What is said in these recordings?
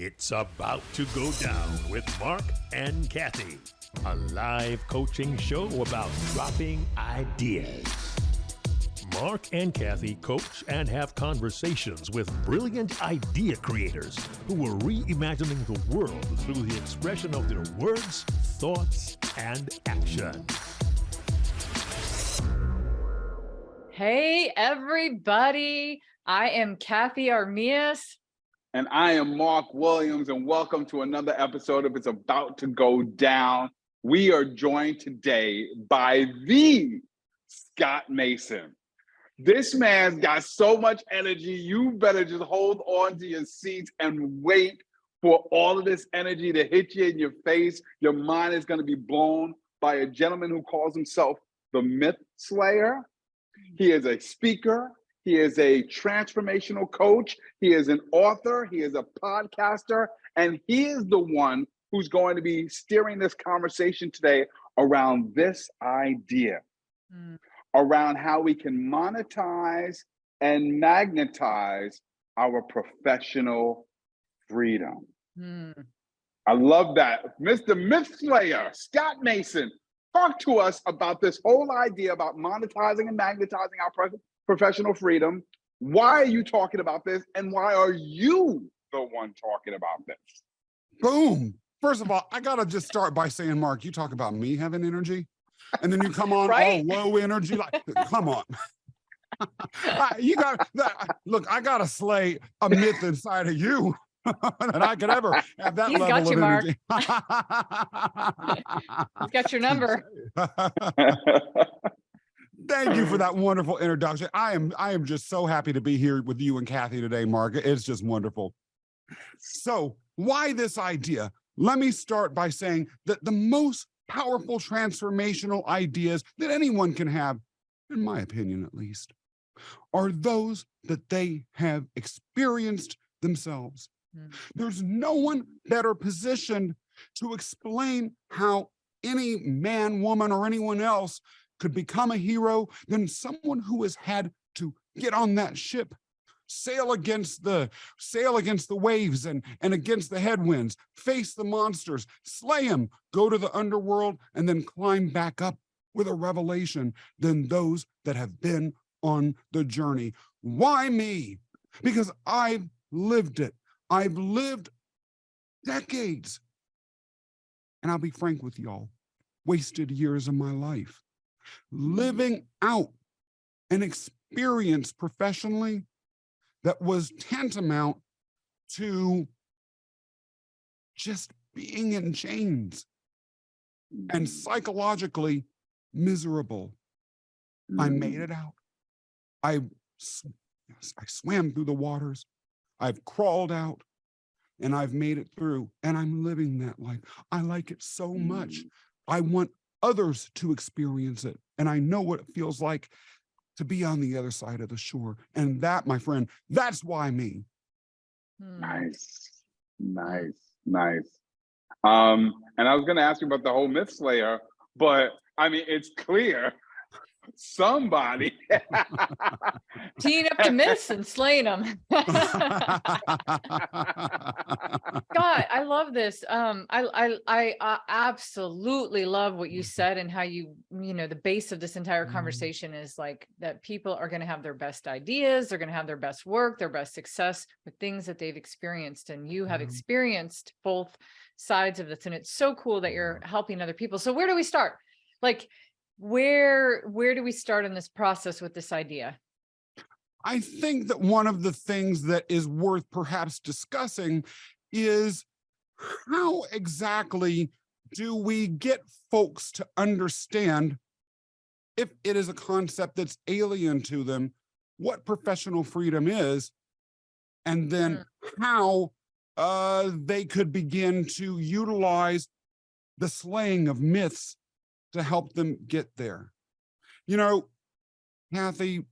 It's about to go down with Marc and Cathey, a live coaching show about dropping ideas. Marc and Cathey coach and have conversations with brilliant idea creators who are reimagining the world through the expression of their words, thoughts, and actions. Hey, everybody. I am Cathey Armias. And I am Mark Williams, and welcome to another episode of It's About to Go Down. We are joined today by the Scott Mason. This man's got so much energy. You better just hold on to your seats and wait for all of this energy to hit you in your face. Your mind is going to be blown by a gentleman who calls himself the Myth Slayer. He is a speaker. He is a transformational coach. He is an author. He is a podcaster. And he is the one who's going to be steering this conversation today around this idea, around how we can monetize and magnetize our professional freedom. I love that. Mr. Myth Slayer, Scott Mason, talk to us about this whole idea about monetizing and magnetizing our professional freedom. Why are you talking about this? And why are you the one talking about this? Boom. First of all, I got to just start by saying, Mark, you talk about me having energy, and then you come on Right? all low energy. Like, come on. You got look, I got to slay a myth inside of you that I could ever have that He's level got you, of Mark. energy. He's got your number. Thank you for that wonderful introduction. I am just so happy to be here with you and Cathey today, Mark. It's just wonderful. So why this idea? Let me start by saying that the most powerful transformational ideas that anyone can have, in my opinion at least, are those that they have experienced themselves. There's no one better positioned to explain how any man, woman, or anyone else could become a hero than someone who has had to get on that ship, sail against the waves and against the headwinds, face the monsters, slay them, go to the underworld, and then climb back up with a revelation than those that have been on the journey. Why me? Because I've lived it. I've lived decades. And I'll be frank with y'all, wasted years of my life living out an experience professionally that was tantamount to just being in chains and psychologically miserable. I made it out. I swam through the waters. I've crawled out and I've made it through, and I'm living that life. I like it so much. I want others to experience it. And I know what it feels like to be on the other side of the shore. And that, my friend, that's why me. Nice. And I was going to ask you about the whole Myth Slayer, but I mean, it's clear somebody Teeing up the myths and slaying them. God, I love this. I absolutely love what you said and how you know, the base of this entire conversation is like that people are going to have their best ideas. They're going to have their best work, their best success with things that they've experienced. And you have experienced both sides of this. And it's so cool that you're helping other people. So where do we start? Like, where do we start in this process with this idea? I think that one of the things that is worth perhaps discussing is how exactly do we get folks to understand, if it is a concept that's alien to them, what professional freedom is, and then how they could begin to utilize the slaying of myths to help them get there. You know, Cathey,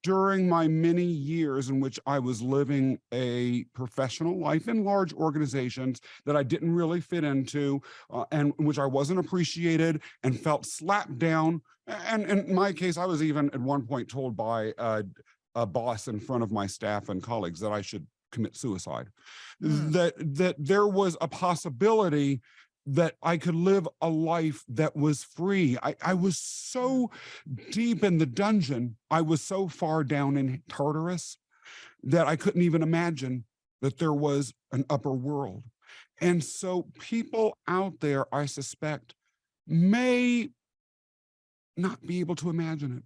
during my many years in which I was living a professional life in large organizations that I didn't really fit into, and in which I wasn't appreciated and felt slapped down. And in my case, I was even at one point told by a boss in front of my staff and colleagues that I should commit suicide. Mm. That there was a possibility that I could live a life that was free. I was so deep in the dungeon. I was so far down in Tartarus that I couldn't even imagine that there was an upper world. And so people out there, I suspect, may not be able to imagine it.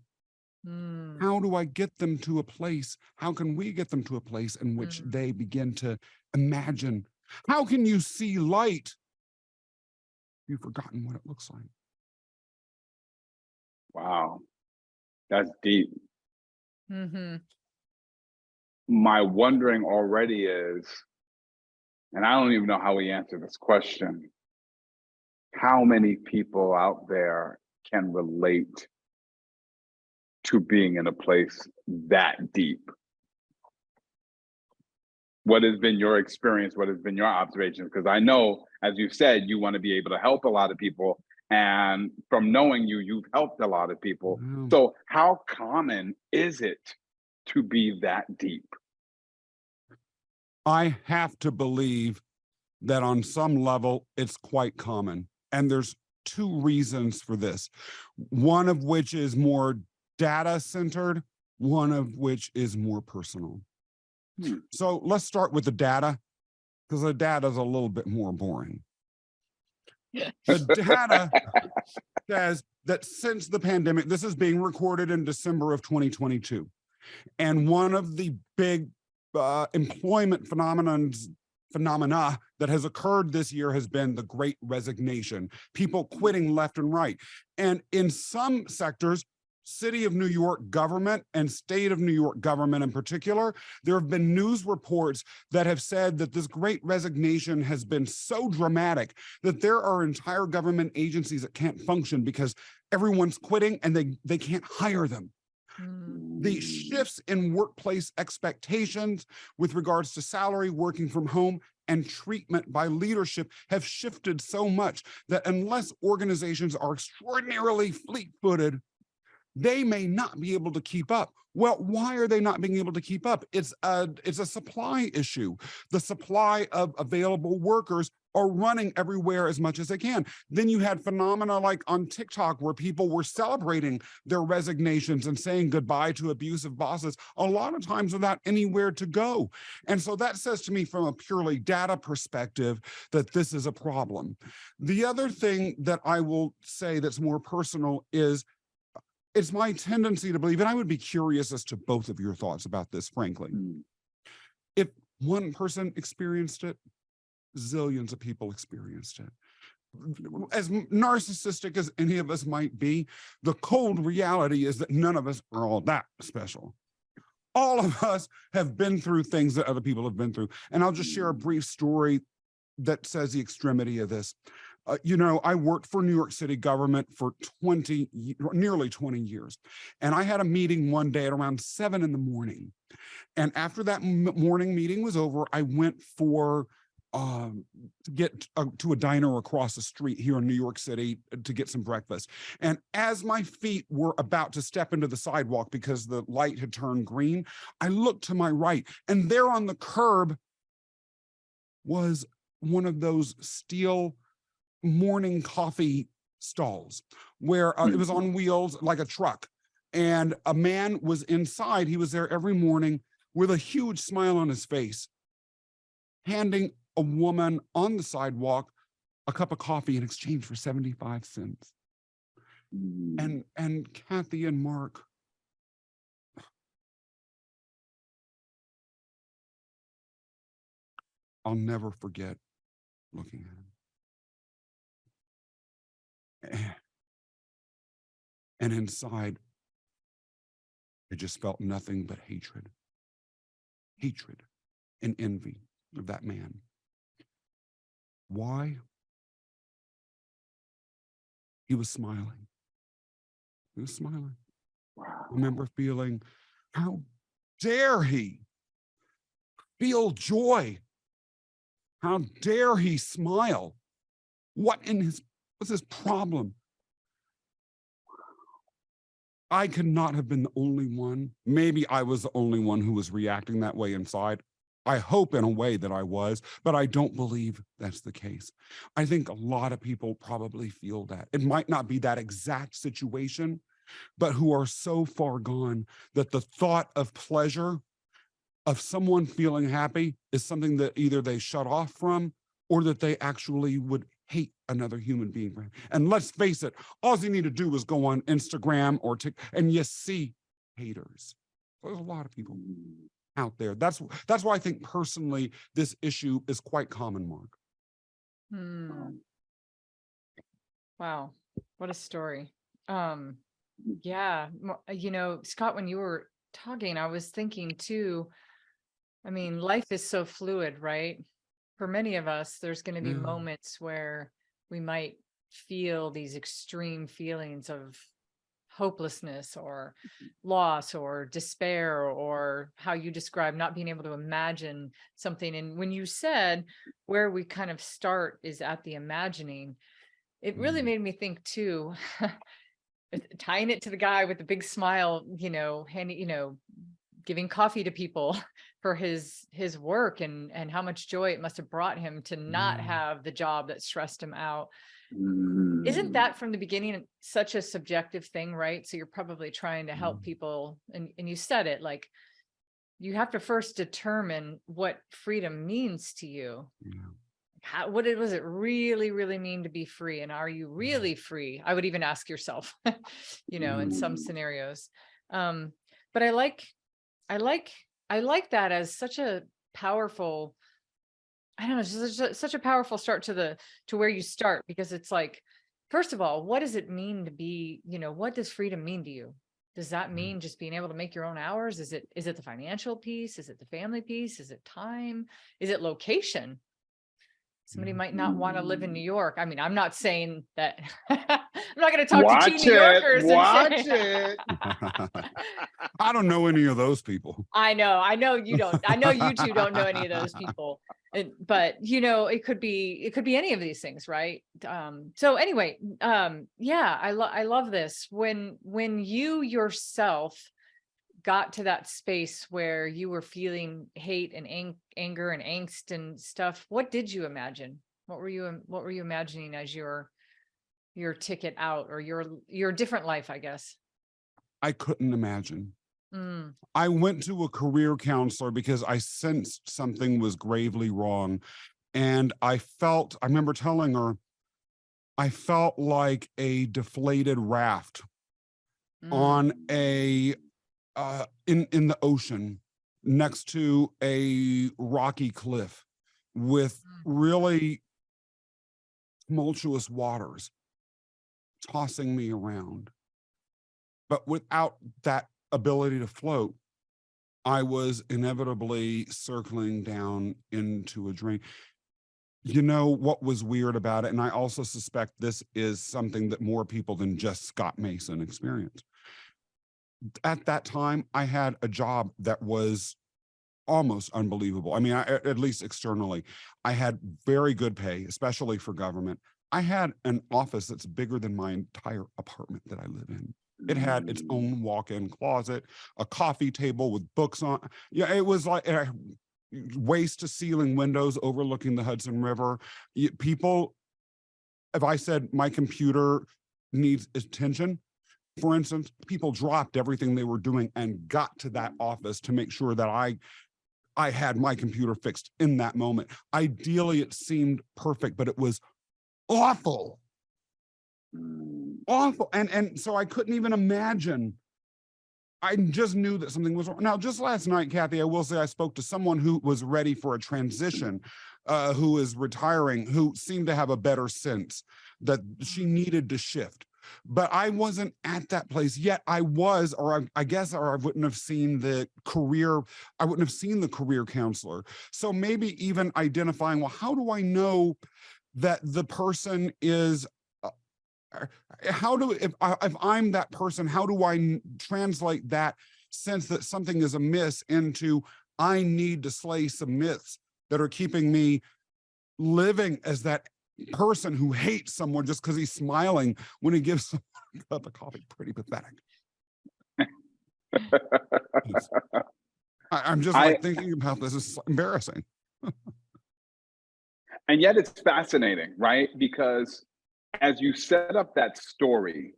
Mm. How do I get them to a place? How can we get them to a place in which they begin to imagine? How can you see light? You've forgotten what it looks like. Wow, that's deep. Mm-hmm. My wondering already is, and I don't even know how we answer this question, how many people out there can relate to being in a place that deep? What has been your experience? What has been your observations? Because I know, as you said, you want to be able to help a lot of people. And from knowing you, you've helped a lot of people. Wow. So how common is it to be that deep? I have to believe that on some level it's quite common. And there's two reasons for this. One of which is more data centered, one of which is more personal. So let's start with the data, because the data is a little bit more boring. The data says that since the pandemic, this is being recorded in December of 2022. And one of the big employment phenomena that has occurred this year has been the Great Resignation, people quitting left and right. And in some sectors, City of New York government and State of New York government in particular, there have been news reports that have said that this Great Resignation has been so dramatic that there are entire government agencies that can't function because everyone's quitting and they can't hire them. The shifts in workplace expectations with regards to salary, working from home, and treatment by leadership have shifted so much that unless organizations are extraordinarily fleet-footed, they may not be able to keep up. Well, why are they not being able to keep up? It's a supply issue. The supply of available workers are running everywhere as much as they can. Then you had phenomena like on TikTok where people were celebrating their resignations and saying goodbye to abusive bosses, a lot of times without anywhere to go. And so that says to me from a purely data perspective that this is a problem. The other thing that I will say that's more personal is it's my tendency to believe, and I would be curious as to both of your thoughts about this, frankly. If one person experienced it, zillions of people experienced it. As narcissistic as any of us might be, the cold reality is that none of us are all that special. All of us have been through things that other people have been through. And I'll just share a brief story that says the extremity of this. I worked for New York City government for nearly 20 years. And I had a meeting one day at around 7 in the morning. And after that morning meeting was over, I went to get to a diner across the street here in New York City to get some breakfast. And as my feet were about to step into the sidewalk because the light had turned green, I looked to my right, and there on the curb was one of those steel morning coffee stalls where it was on wheels like a truck. And a man was inside. He was there every morning with a huge smile on his face, handing a woman on the sidewalk a cup of coffee in exchange for 75 cents. And Cathey and Marc, I'll never forget looking at him. And inside, I just felt nothing but hatred and envy of that man. Why? He was smiling. He was smiling. I remember feeling, how dare he feel joy? How dare he smile? What's his problem? I could not have been the only one. Maybe I was the only one who was reacting that way inside. I hope in a way that I was, but I don't believe that's the case. I think a lot of people probably feel that. It might not be that exact situation, but who are so far gone that the thought of pleasure, of someone feeling happy, is something that either they shut off from or that they actually would hate another human being. And let's face it, all you need to do is go on Instagram or TikTok and you see haters. There's a lot of people out there. That's why I think personally this issue is quite common, Mark. Wow, what a story. Yeah, Scott, when you were talking, I was thinking too, I mean, life is so fluid, right? For many of us, there's going to be moments where we might feel these extreme feelings of hopelessness or loss or despair, or how you describe not being able to imagine something. And when you said where we kind of start is at the imagining, it really made me think too, tying it to the guy with the big smile, giving coffee to people for his work and how much joy it must have brought him to not have the job that stressed him out. Isn't that from the beginning such a subjective thing, right? So you're probably trying to help people, and you said it, like, you have to first determine what freedom means to you. What does it really, really mean to be free? And are you really free? I would even ask yourself, in some scenarios. But I like that as such a powerful, I don't know, such a powerful start to where you start, because it's like, first of all, what does it mean to be, what does freedom mean to you? Does that mean just being able to make your own hours? Is it the financial piece? Is it the family piece? Is it time? Is it location? Somebody might not want to live in New York. I mean, I'm not saying that. I'm not going to talk to two New Yorkers. Watch it. I don't know any of those people. I know you don't. I know you two don't know any of those people. But it could be any of these things, right? So anyway, yeah, I love this. When you yourself got to that space where you were feeling hate and anger and angst and stuff, what did you imagine? What were you imagining as your ticket out, or your different life, I guess? I couldn't imagine. I went to a career counselor because I sensed something was gravely wrong. And I remember telling her, I felt like a deflated raft on in the ocean next to a rocky cliff with really tumultuous waters tossing me around. But without that ability to float, I was inevitably circling down into a drain. You know what was weird about it, and I also suspect this is something that more people than just Scott Mason experience. At that time, I had a job that was almost unbelievable. I mean, at least externally, I had very good pay, especially for government. I had an office that's bigger than my entire apartment that I live in. It had its own walk-in closet, a coffee table with books on. Yeah, it was like waist to ceiling windows overlooking the Hudson River. People, if I said my computer needs attention, for instance, people dropped everything they were doing and got to that office to make sure that I had my computer fixed in that moment. Ideally, it seemed perfect, but it was awful. Awful. And so I couldn't even imagine. I just knew that something was wrong. Now, just last night, Cathey, I will say I spoke to someone who was ready for a transition, who is retiring, who seemed to have a better sense that she needed to shift. But I wasn't at that place yet. I was, or I guess, or I wouldn't have seen the career counselor. So maybe even identifying, well, how do I know that the person is, if I'm that person, how do I translate that sense that something is amiss into, I need to slay some myths that are keeping me living as that person who hates someone just because he's smiling when he gives someone a cup of coffee. Pretty pathetic. I'm just like thinking about this is embarrassing. And yet it's fascinating, right? Because as you set up that story,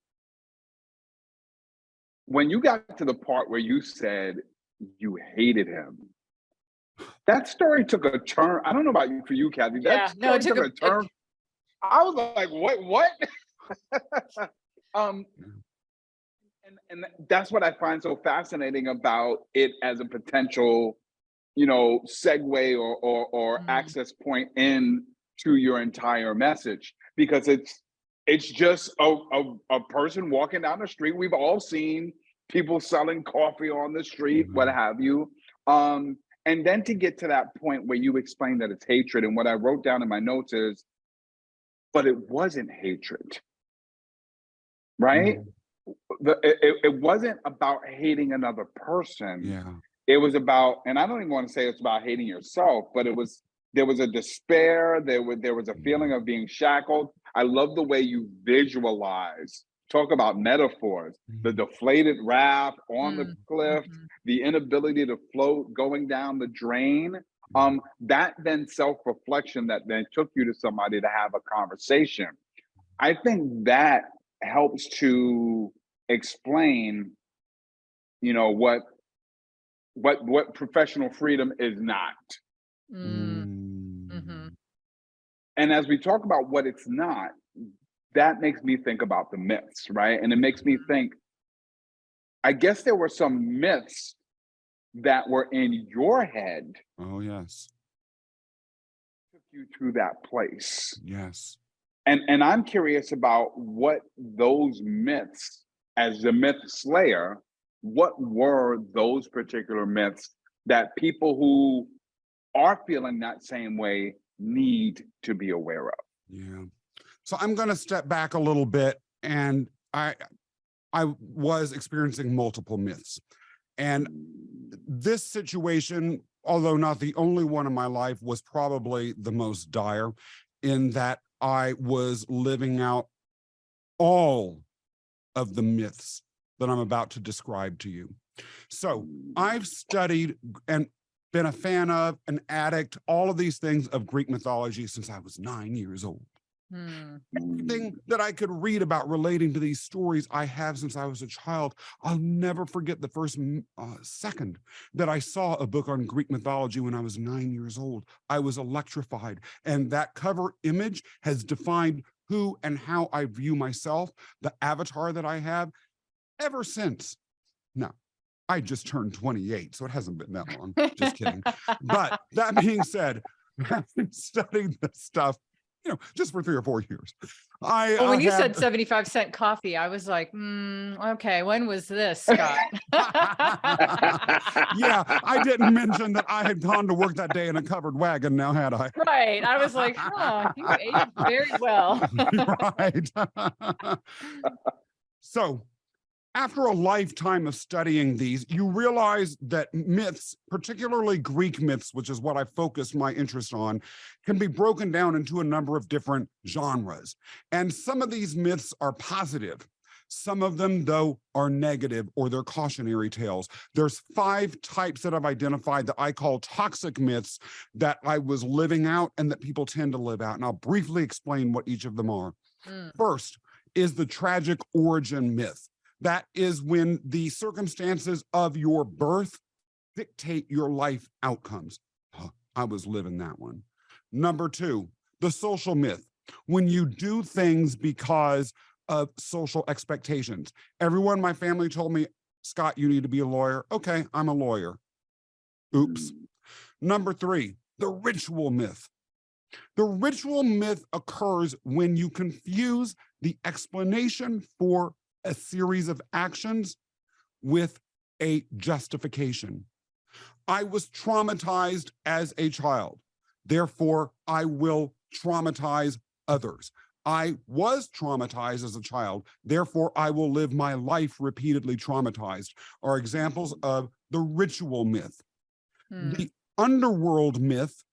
when you got to the part where you said you hated him, that story took a turn. I don't know about you, for you, Cathey. That Yeah, no, story took a turn. I was like, what? And that's what I find so fascinating about it as a potential, segue or access point in to your entire message, because it's just a person walking down the street. We've all seen people selling coffee on the street, what have you. And then to get to that point where you explain that it's hatred, and what I wrote down in my notes is, but it wasn't hatred, right? It wasn't about hating another person. Yeah. It was about, and I don't even want to say it's about hating yourself, but there was a despair. There was a feeling of being shackled. I love the way you visualize, talk about metaphors, the deflated raft on the cliff, the inability to float going down the drain. That then self-reflection that then took you to somebody to have a conversation. I think that helps to explain, what professional freedom is not. Mm-hmm. And as we talk about what it's not, that makes me think about the myths, right? And it makes me think, I guess there were some myths that were in your head. Oh, yes. Took you to that place. Yes. And I'm curious about what those myths, as the myth slayer, what were those particular myths that people who are feeling that same way need to be aware of? Yeah. So I'm going to step back a little bit, and I was experiencing multiple myths. And this situation, although not the only one in my life, was probably the most dire, in that I was living out all of the myths that I'm about to describe to you. So I've studied and been a fan of, an addict, all of these things of Greek mythology since I was 9 years old. Everything that I could read about relating to these stories I have since I was a child. I'll never forget the first second that I saw a book on Greek mythology when I was 9 years old. I was electrified, and that cover image has defined who and how I view myself, the avatar that I have, ever since. Now, I just turned 28, so it hasn't been that long. Just kidding. But that being said, I've been studying this stuff, just for 3 or 4 years. Well, when you said 75-cent coffee, I was like, okay, when was this, Scott? Yeah, I didn't mention that I had gone to work that day in a covered wagon, now had I? Right. I was like, you ate very well. Right. So, after a lifetime of studying these, you realize that myths, particularly Greek myths, which is what I focused my interest on, can be broken down into a number of different genres. And some of these myths are positive. Some of them, though, are negative, or they're cautionary tales. There's 5 types that I've identified that I call toxic myths that I was living out and that people tend to live out. And I'll briefly explain what each of them are. First is the tragic origin myth. That is when the circumstances of your birth dictate your life outcomes. I was living that one. Number 2, the social myth. When you do things because of social expectations. Everyone in my family told me, Scott, you need to be a lawyer. Okay, I'm a lawyer. Oops. Number 3, the ritual myth. The ritual myth occurs when you confuse the explanation for a series of actions with a justification. I was traumatized as a child. Therefore, I will traumatize others. I was traumatized as a child. Therefore, I will live my life repeatedly traumatized, are examples of the ritual myth. The underworld myth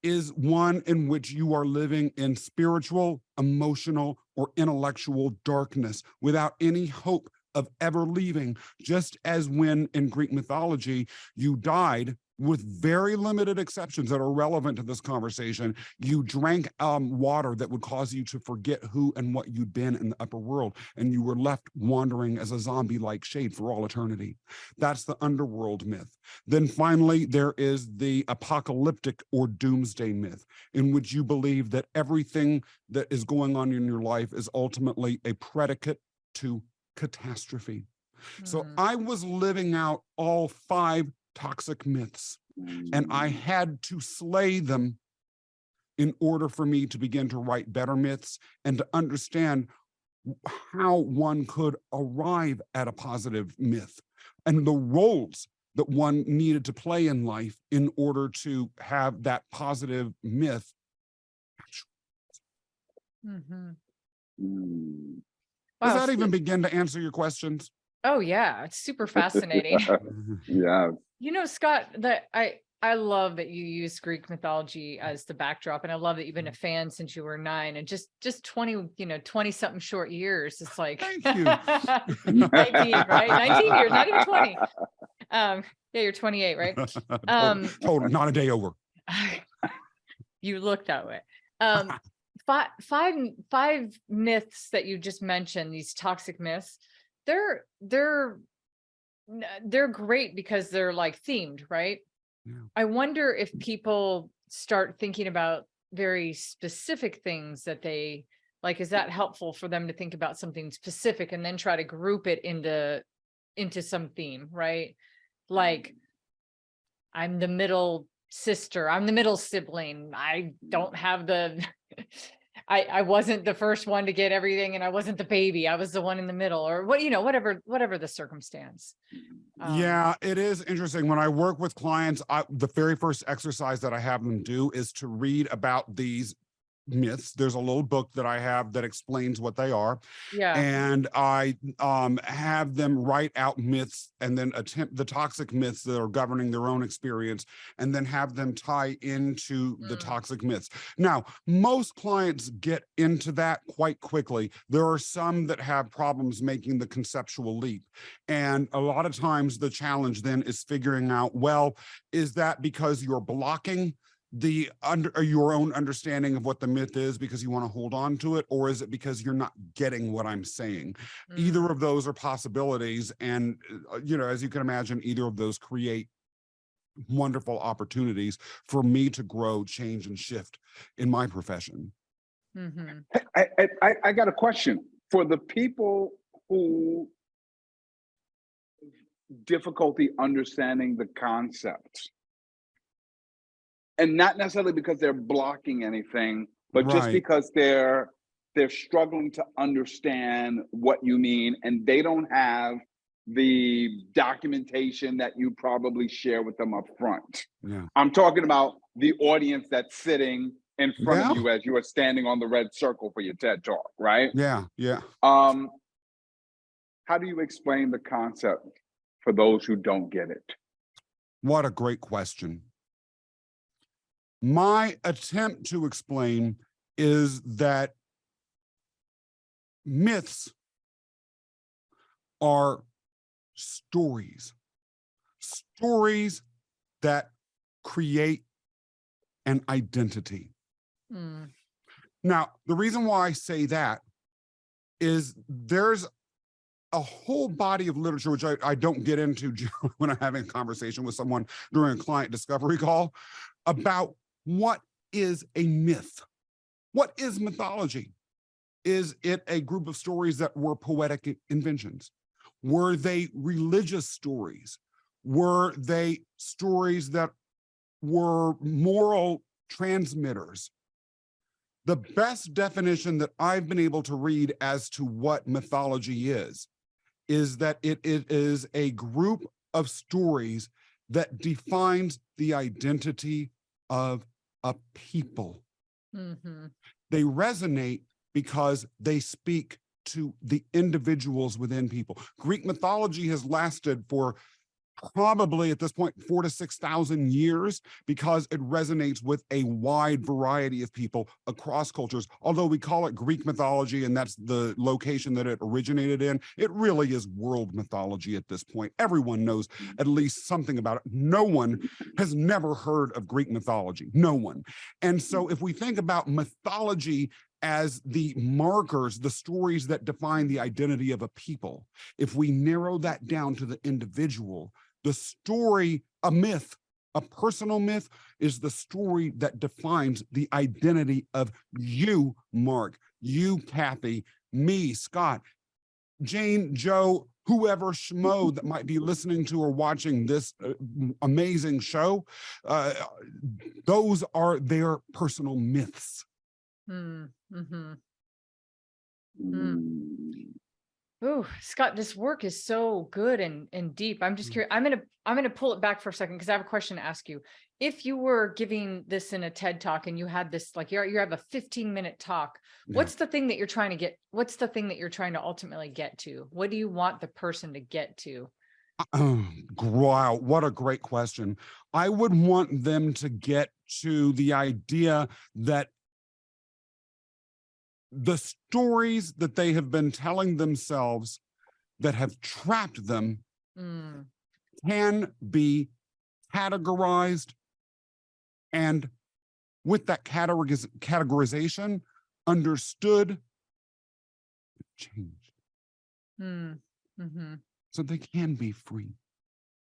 is one in which you are living in spiritual, emotional, or intellectual darkness without any hope of ever leaving, just as when in Greek mythology, you died, with very limited exceptions that are relevant to this conversation, you drank water that would cause you to forget who and what you'd been in the upper world, and you were left wandering as a zombie-like shade for all eternity. That's the underworld myth. Then finally, there is the apocalyptic or doomsday myth, in which you believe that everything that is going on in your life is ultimately a predicate to catastrophe. So I was living out all 5 toxic myths, and I had to slay them in order for me to begin to write better myths and to understand how one could arrive at a positive myth and the roles that one needed to play in life in order to have that positive myth. Does that even begin to answer your questions? Oh yeah, it's super fascinating. Yeah. You know, Scott, that I love that you use Greek mythology as the backdrop, and I love that you've been a fan since you were 9, and just 20, 20 something short years. It's like Thank you. 19, right? 19 years, not even 20. Yeah, you're 28, right? Total, not a day over. You look that way. Five myths that you just mentioned, these toxic myths, they're great because they're like themed, right? Yeah. I wonder if people start thinking about very specific things that they like, is that helpful for them to think about something specific and then try to group it into some theme, right? Like, I'm the middle sister, I'm the middle sibling, I don't have the I wasn't the first one to get everything, and I wasn't the baby, I was the one in the middle, or what, whatever the circumstance. Yeah, it is interesting. When I work with clients, the very first exercise that I have them do is to read about these myths. There's a little book that I have that explains what they are. Yeah. And I have them write out myths and then attempt the toxic myths that are governing their own experience, and then have them tie into the toxic myths. Now, most clients get into that quite quickly. There are some that have problems making the conceptual leap. And a lot of times the challenge then is figuring out, well, is that because you're blocking your own understanding of what the myth is because you want to hold on to it, or is it because you're not getting what I'm saying? Either of those are possibilities, and as you can imagine, either of those create wonderful opportunities for me to grow, change, and shift in my profession. I got a question for the people who difficulty understanding the concepts. And not necessarily because they're blocking anything, but just because they're struggling to understand what you mean, and they don't have the documentation that you probably share with them up front. Yeah. I'm talking about the audience that's sitting in front of you as you are standing on the red circle for your TED Talk, right? Yeah, yeah. How do you explain the concept for those who don't get it? What a great question. My attempt to explain is that myths are stories that create an identity. Now, the reason why I say that is there's a whole body of literature, which I don't get into when I'm having a conversation with someone during a client discovery call, about what is a myth? What is mythology? Is it a group of stories that were poetic inventions? Were they religious stories? Were they stories that were moral transmitters? The best definition that I've been able to read as to what mythology is that it is a group of stories that defines the identity of a people. They resonate because they speak to the individuals within people. Greek mythology has lasted for probably at this point 4,000 to 6,000 years, because it resonates with a wide variety of people across cultures. Although we call it Greek mythology, and that's the location that it originated in, it really is world mythology at this point. Everyone knows at least something about it. No one has never heard of Greek mythology. No one. And so if we think about mythology as the markers, the stories that define the identity of a people, if we narrow that down to the individual, the story, a myth, a personal myth, is the story that defines the identity of you, Mark, you, Cathey, me, Scott, Jane, Joe, whoever schmo that might be listening to or watching this amazing show. Those are their personal myths. Mm-hmm. Ooh, Scott, this work is so good and deep. I'm just curious. I'm gonna pull it back for a second because I have a question to ask you. If you were giving this in a TED talk and you had this, like you have a 15-minute talk, what's the thing that you're trying to get? What's the thing that you're trying to ultimately get to? What do you want the person to get to? Wow, what a great question. I would want them to get to the idea that the stories that they have been telling themselves that have trapped them can be categorized, and with that categorization, understood, changed. So they can be free.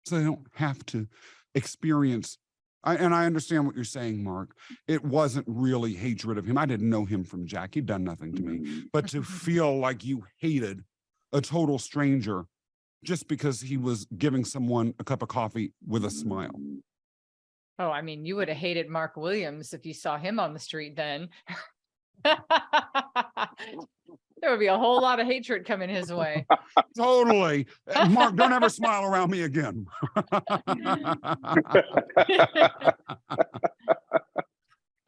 So they don't have to experience. And I understand what you're saying, Mark. It wasn't really hatred of him. I didn't know him from Jack. He'd done nothing to me. But to feel like you hated a total stranger just because he was giving someone a cup of coffee with a smile. Oh, I mean, you would have hated Mark Williams if you saw him on the street then. There would be a whole lot of hatred coming his way. Totally. Mark, don't ever smile around me again.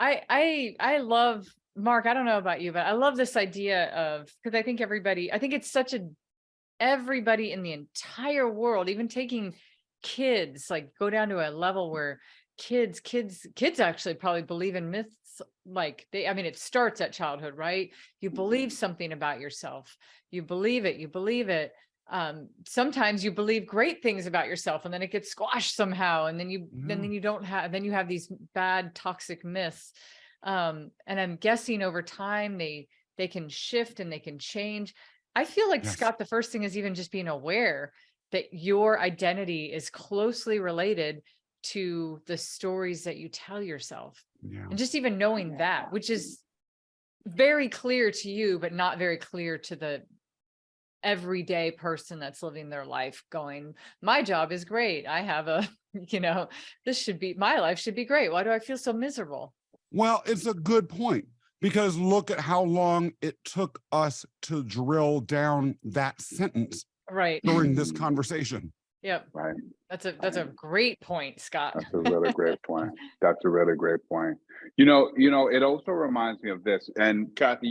I love, Mark, I don't know about you, but I love this idea of, because I think it's such everybody in the entire world, even taking kids, like go down to a level where kids actually probably believe in myths. Like it starts at childhood, right? You believe something about yourself. You believe it. Sometimes you believe great things about yourself and then it gets squashed somehow. And then you have these bad toxic myths. And I'm guessing over time, they can shift and they can change. I feel like, yes, Scott, the first thing is even just being aware that your identity is closely related to the stories that you tell yourself. Yeah. And just even knowing that, which is very clear to you, but not very clear to the everyday person that's living their life going, my job is great. I have my life should be great. Why do I feel so miserable? Well, it's a good point, because look at how long it took us to drill down that sentence during this conversation. Yep. Right. That's a great point, Scott. That's a really great point. That's a really great point. It also reminds me of this. And Cathey,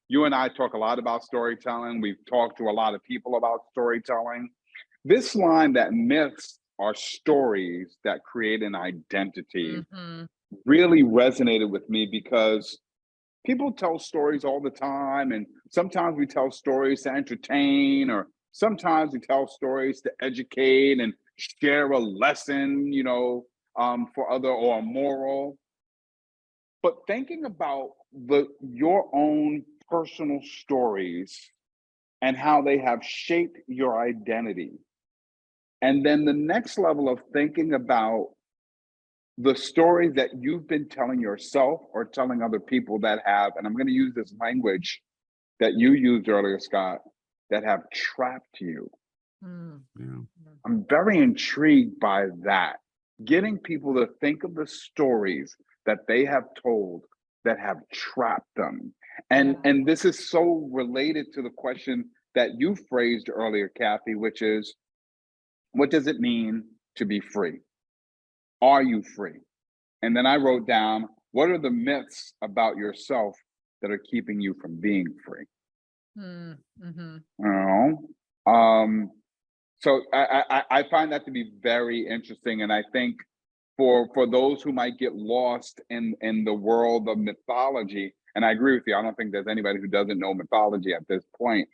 you and I talk a lot about storytelling. We've talked to a lot of people about storytelling. This line that myths are stories that create an identity really resonated with me, because people tell stories all the time. And sometimes we tell stories to entertain, or sometimes we tell stories to educate and share a lesson, for other, or a moral. But thinking about your own personal stories and how they have shaped your identity. And then the next level of thinking about the stories that you've been telling yourself or telling other people that have, and I'm going to use this language that you used earlier, Scott, that have trapped you. Yeah. I'm very intrigued by that. Getting people to think of the stories that they have told that have trapped them. And this is so related to the question that you phrased earlier, Cathey, which is, what does it mean to be free? Are you free? And then I wrote down, what are the myths about yourself that are keeping you from being free? So I find that to be very interesting, and I think for those who might get lost in the world of mythology, and I agree with you, I don't think there's anybody who doesn't know mythology at this point.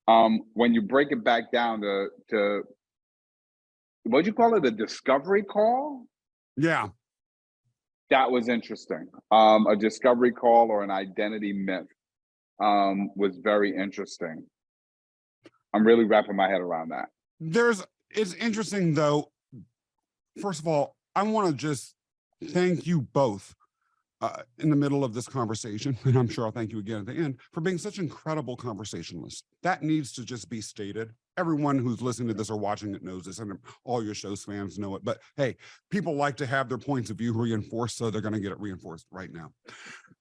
When you break it back down to what'd you call it, a discovery call? Yeah. That was interesting. A discovery call or an identity myth was very interesting. I'm really wrapping my head around that. It's interesting though. First of all, I want to just thank you both in the middle of this conversation, and I'm sure I'll thank you again at the end, for being such incredible conversationalists. That needs to just be stated. Everyone who's listening to this or watching it knows this, and all your show's fans know it. But hey, people like to have their points of view reinforced, so they're going to get it reinforced right now.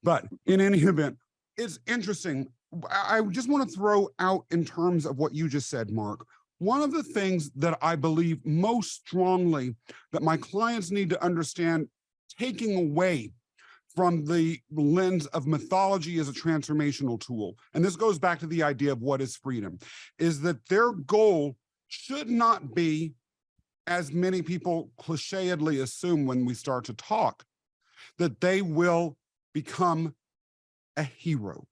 But in any event, it's interesting. I just want to throw out in terms of what you just said, Mark. One of the things that I believe most strongly that my clients need to understand, taking away from the lens of mythology as a transformational tool, and this goes back to the idea of what is freedom, is that their goal should not be, as many people clichéedly assume when we start to talk, that they will become a hero.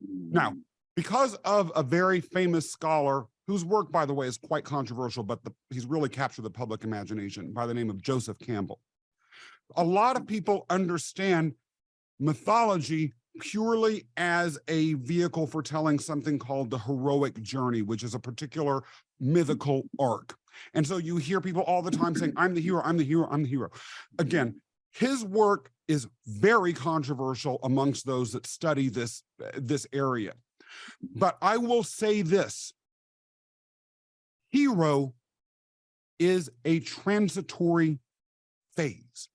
Now, because of a very famous scholar whose work, by the way, is quite controversial, but he's really captured the public imagination, by the name of Joseph Campbell. A lot of people understand mythology purely as a vehicle for telling something called the heroic journey, which is a particular mythical arc. And so you hear people all the time saying, I'm the hero, I'm the hero, I'm the hero. Again, his work is very controversial amongst those that study this area. But I will say this: hero is a transitory phase.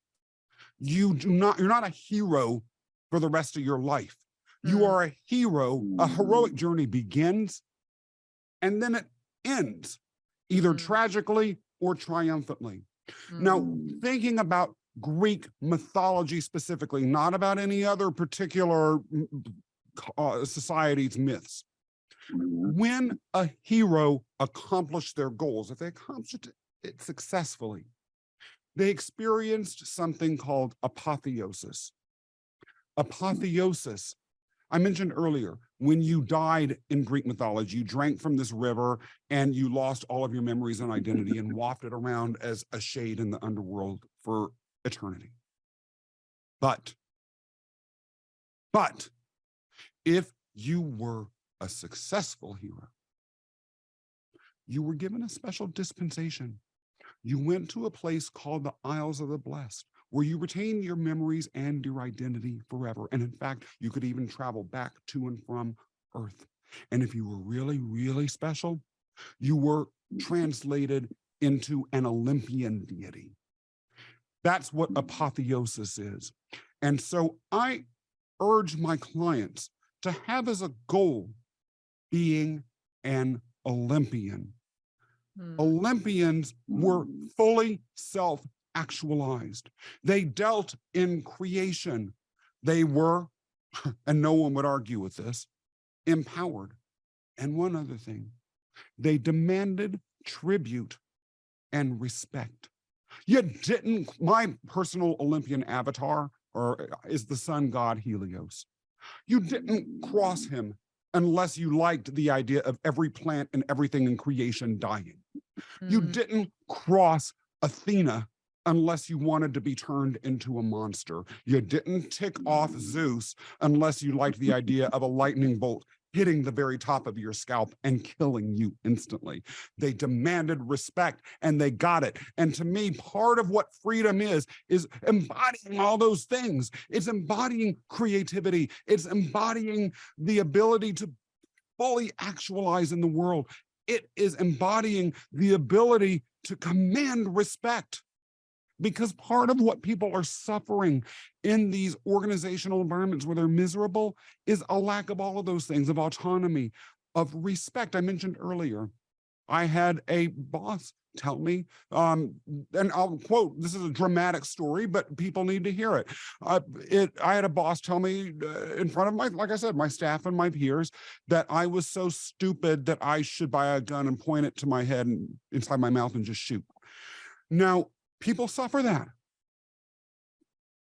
You're not a hero for the rest of your life. You are a hero. A heroic journey begins and then it ends, either tragically or triumphantly. Now, thinking about Greek mythology specifically, not about any other particular society's myths. When a hero accomplished their goals, if they accomplished it successfully, they experienced something called apotheosis. Apotheosis, I mentioned earlier, when you died in Greek mythology, you drank from this river and you lost all of your memories and identity and wafted around as a shade in the underworld for eternity. But if you were a successful hero, you were given a special dispensation. You went to a place called the Isles of the Blessed, where you retain your memories and your identity forever. And in fact, you could even travel back to and from Earth. And if you were really, really special, you were translated into an Olympian deity. That's what apotheosis is. And so I urge my clients to have as a goal being an Olympian. Olympians were fully self-actualized. They dealt in creation. They were, and no one would argue with this, empowered. And one other thing, they demanded tribute and respect. You didn't, my personal Olympian avatar is the sun god Helios. You didn't cross him unless you liked the idea of every plant and everything in creation dying. You didn't cross Athena unless you wanted to be turned into a monster. You didn't tick off Zeus unless you liked the idea of a lightning bolt hitting the very top of your scalp and killing you instantly. They demanded respect and they got it. And to me, part of what freedom is embodying all those things. It's embodying creativity. It's embodying the ability to fully actualize in the world. It is embodying the ability to command respect. Because part of what people are suffering in these organizational environments where they're miserable is a lack of all of those things, of autonomy, of respect. I mentioned earlier, I had a boss tell me, and I'll quote, this is a dramatic story, but people need to hear it. I had a boss tell me in front of my, like I said, my staff and my peers, that I was so stupid that I should buy a gun and point it to my head and inside my mouth and just shoot. Now, people suffer that.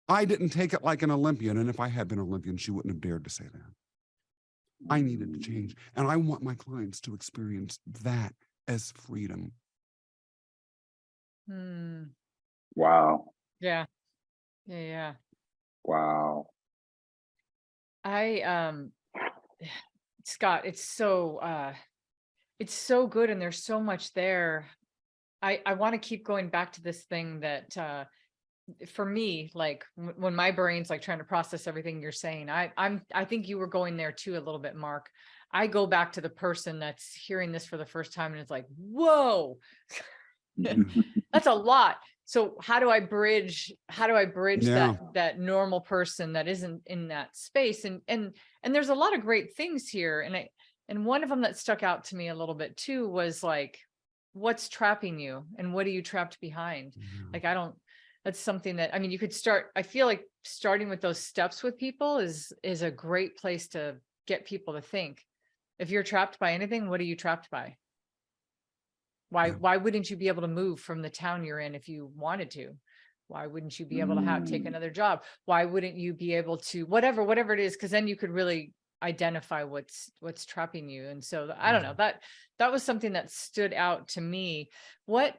I didn't take it like an Olympian, and if I had been an Olympian, she wouldn't have dared to say that. I needed to change, and I want my clients to experience that as freedom. Wow. Yeah. Yeah. Wow. Scott, it's so good, and there's so much there. I want to keep going back to this thing that for me, like when my brain's like trying to process everything you're saying, I think you were going there too a little bit, Mark. I go back to the person that's hearing this for the first time and it's like, whoa, that's a lot. So how do I bridge that normal person that isn't in that space? And there's a lot of great things here. And one of them that stuck out to me a little bit too was like, what's trapping you and what are you trapped behind? Like, that's something that, I mean, you could start, I feel like starting with those steps with people is a great place to get people to think. If you're trapped by anything, what are you trapped by? Why wouldn't you be able to move from the town you're in if you wanted to? Why wouldn't you be able to take another job? Why wouldn't you be able to, whatever it is? Because then you could really identify what's trapping you. And so I don't know, that was something that stood out to me. What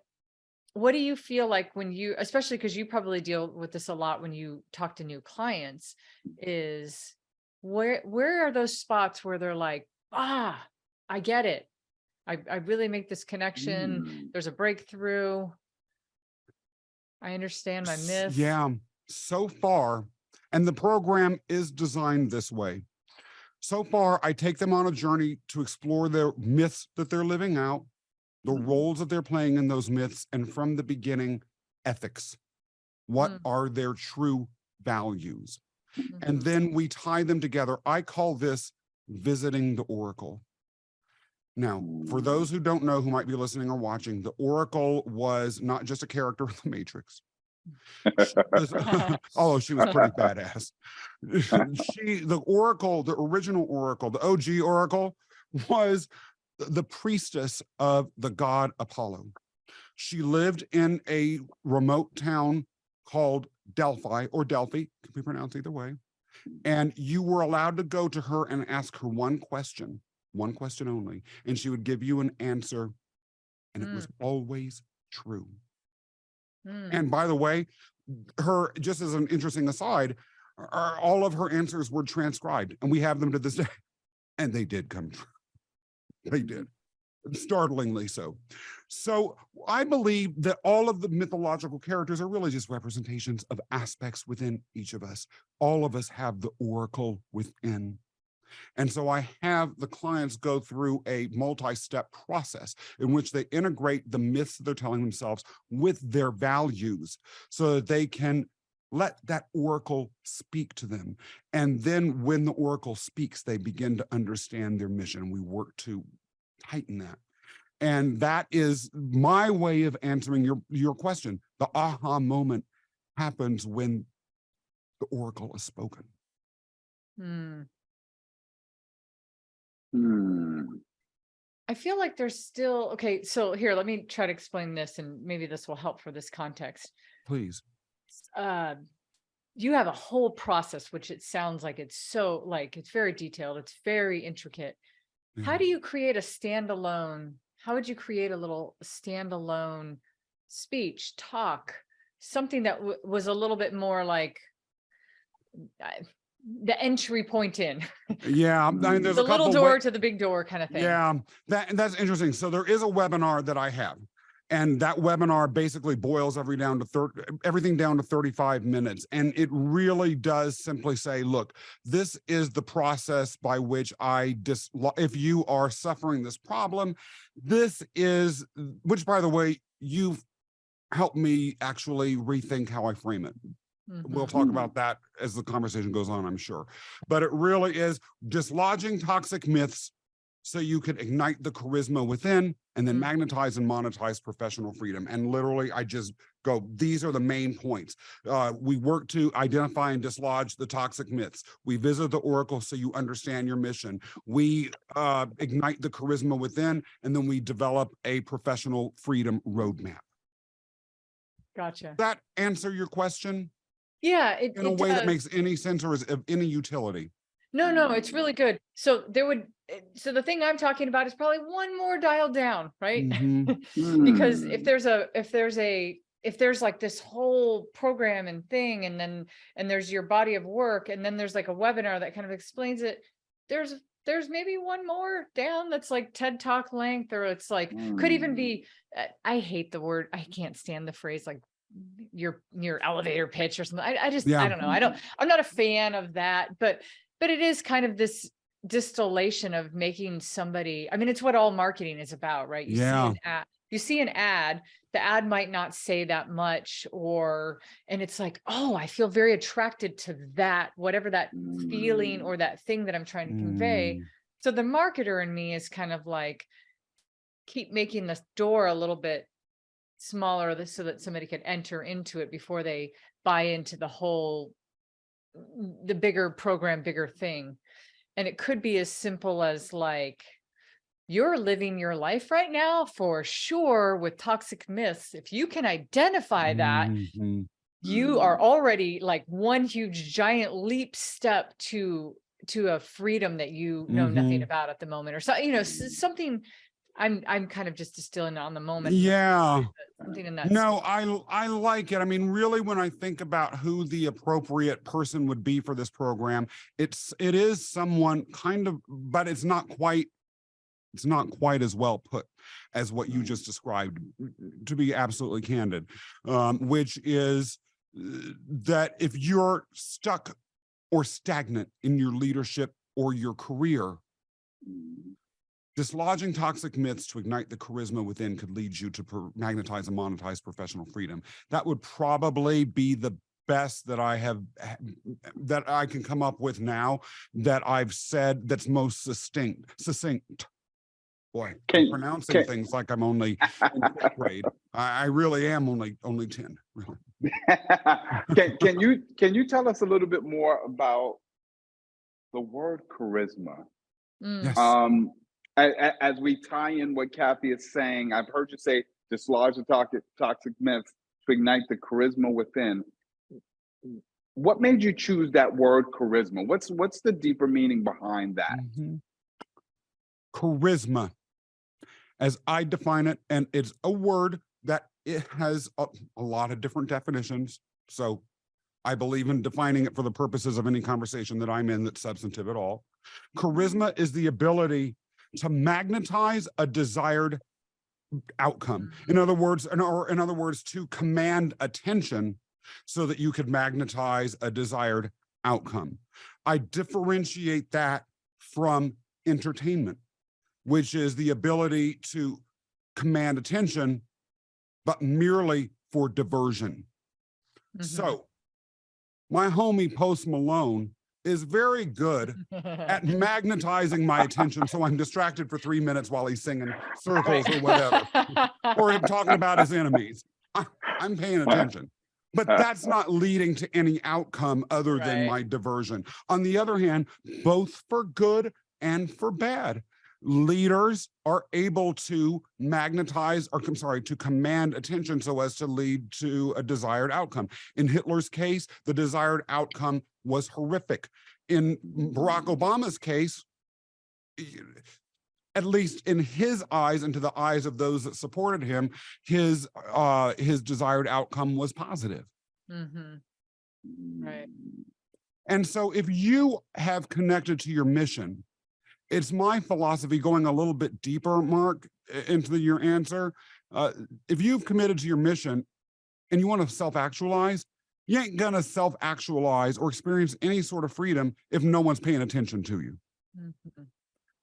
do you feel like when you, especially because you probably deal with this a lot when you talk to new clients, is where are those spots where they're like, I get it. I really make this connection. There's a breakthrough. I understand my myth. Yeah, so far, and the program is designed this way. So far, I take them on a journey to explore their myths that they're living out, the roles that they're playing in those myths, and from the beginning, ethics. What are their true values? And then we tie them together. I call this visiting the Oracle. Now, for those who don't know, who might be listening or watching, the Oracle was not just a character in the Matrix. Although she was pretty badass. The Oracle, the original Oracle, the OG Oracle, was the priestess of the god Apollo. She lived in a remote town called Delphi, or Delphi, can be pronounced either way. And you were allowed to go to her and ask her one question only, and she would give you an answer, and it was always true. And by the way, her, just as an interesting aside, all of her answers were transcribed, and we have them to this day, and they did come true. They did, startlingly so. So I believe that all of the mythological characters are really just representations of aspects within each of us. All of us have the Oracle within. And so I have the clients go through a multi-step process in which they integrate the myths that they're telling themselves with their values so that they can let that Oracle speak to them. And then when the Oracle speaks, they begin to understand their mission. We work to tighten that. And that is my way of answering your question. The aha moment happens when the Oracle is spoken. I feel like there's still, okay, so here, let me try to explain this, and maybe this will help for this context. Please. You have a whole process, which it sounds like it's so, like, it's very detailed, it's very intricate. How do you create a standalone, how would you create a little standalone speech, talk, something that was a little bit more like the entry point in? Yeah, I mean, there's the a couple little door to the big door kind of thing. Yeah, that's interesting. So there is a webinar that I have, and that webinar basically boils everything down to 35 minutes. And it really does simply say, look, this is the process by which if you are suffering this problem, this is, which by the way, you've helped me actually rethink how I frame it. We'll talk about that as the conversation goes on, I'm sure. But it really is dislodging toxic myths so you can ignite the charisma within and then magnetize and monetize professional freedom. And literally, I just go, these are the main points. We work to identify and dislodge the toxic myths. We visit the oracle so you understand your mission. We ignite the charisma within, and then we develop a professional freedom roadmap. Gotcha. Does that answer your question? Yeah, In a way that makes any sense or is of any utility? No, it's really good. So so the thing I'm talking about is probably one more dial down, right? Because if there's like this whole program and thing, and there's your body of work, and then there's like a webinar that kind of explains it, there's maybe one more down that's like TED Talk length, or it's like could even be, I hate the word, I can't stand the phrase like your elevator pitch or something. I don't know. I'm not a fan of that, but it is kind of this distillation of making somebody, I mean, it's what all marketing is about, right? You see an ad, the ad might not say that much, and it's like, oh, I feel very attracted to that, whatever that feeling or that thing that I'm trying to convey. So the marketer in me is kind of like, keep making the door a little bit smaller so that somebody could enter into it before they buy into the bigger program, bigger thing. And it could be as simple as like, you're living your life right now for sure with toxic myths. If you can identify that, you are already like one huge giant leap step to a freedom that you know nothing about at the moment, or so, something. I'm kind of just distilling on the moment. Yeah. Something in that. No, I like it. I mean, really, when I think about who the appropriate person would be for this program, it is someone kind of, but it's not quite as well put as what you just described, to be absolutely candid, which is that if you're stuck or stagnant in your leadership or your career, dislodging toxic myths to ignite the charisma within could lead you to magnetize and monetize professional freedom. That would probably be the best that I can come up with now, that I've said, that's most succinct. Boy, pronouncing things like I'm only in fifth grade. I really am only 10. Really. Can you tell us a little bit more about the word charisma? Yes. As we tie in what Cathey is saying, I've heard you say dislodge the toxic myths to ignite the charisma within. What made you choose that word charisma? What's the deeper meaning behind that? Charisma, as I define it, and it's a word that it has a lot of different definitions. So I believe in defining it for the purposes of any conversation that I'm in that's substantive at all. Charisma is the ability to magnetize a desired outcome. In other words, to command attention so that you could magnetize a desired outcome. I differentiate that from entertainment, which is the ability to command attention, but merely for diversion. So my homie Post Malone is very good at magnetizing my attention, so I'm distracted for 3 minutes while he's singing circles or whatever, or him talking about his enemies. I'm paying attention, but that's not leading to any outcome other than my diversion. On the other hand, both for good and for bad, leaders are able to to command attention so as to lead to a desired outcome. In Hitler's case, the desired outcome was horrific. In Barack Obama's case, at least in his eyes and to the eyes of those that supported him, his desired outcome was positive. Right. And so if you have connected to your mission, it's my philosophy, going a little bit deeper, Mark, into your answer. If you've committed to your mission and you want to self-actualize, you ain't gonna self-actualize or experience any sort of freedom if no one's paying attention to you.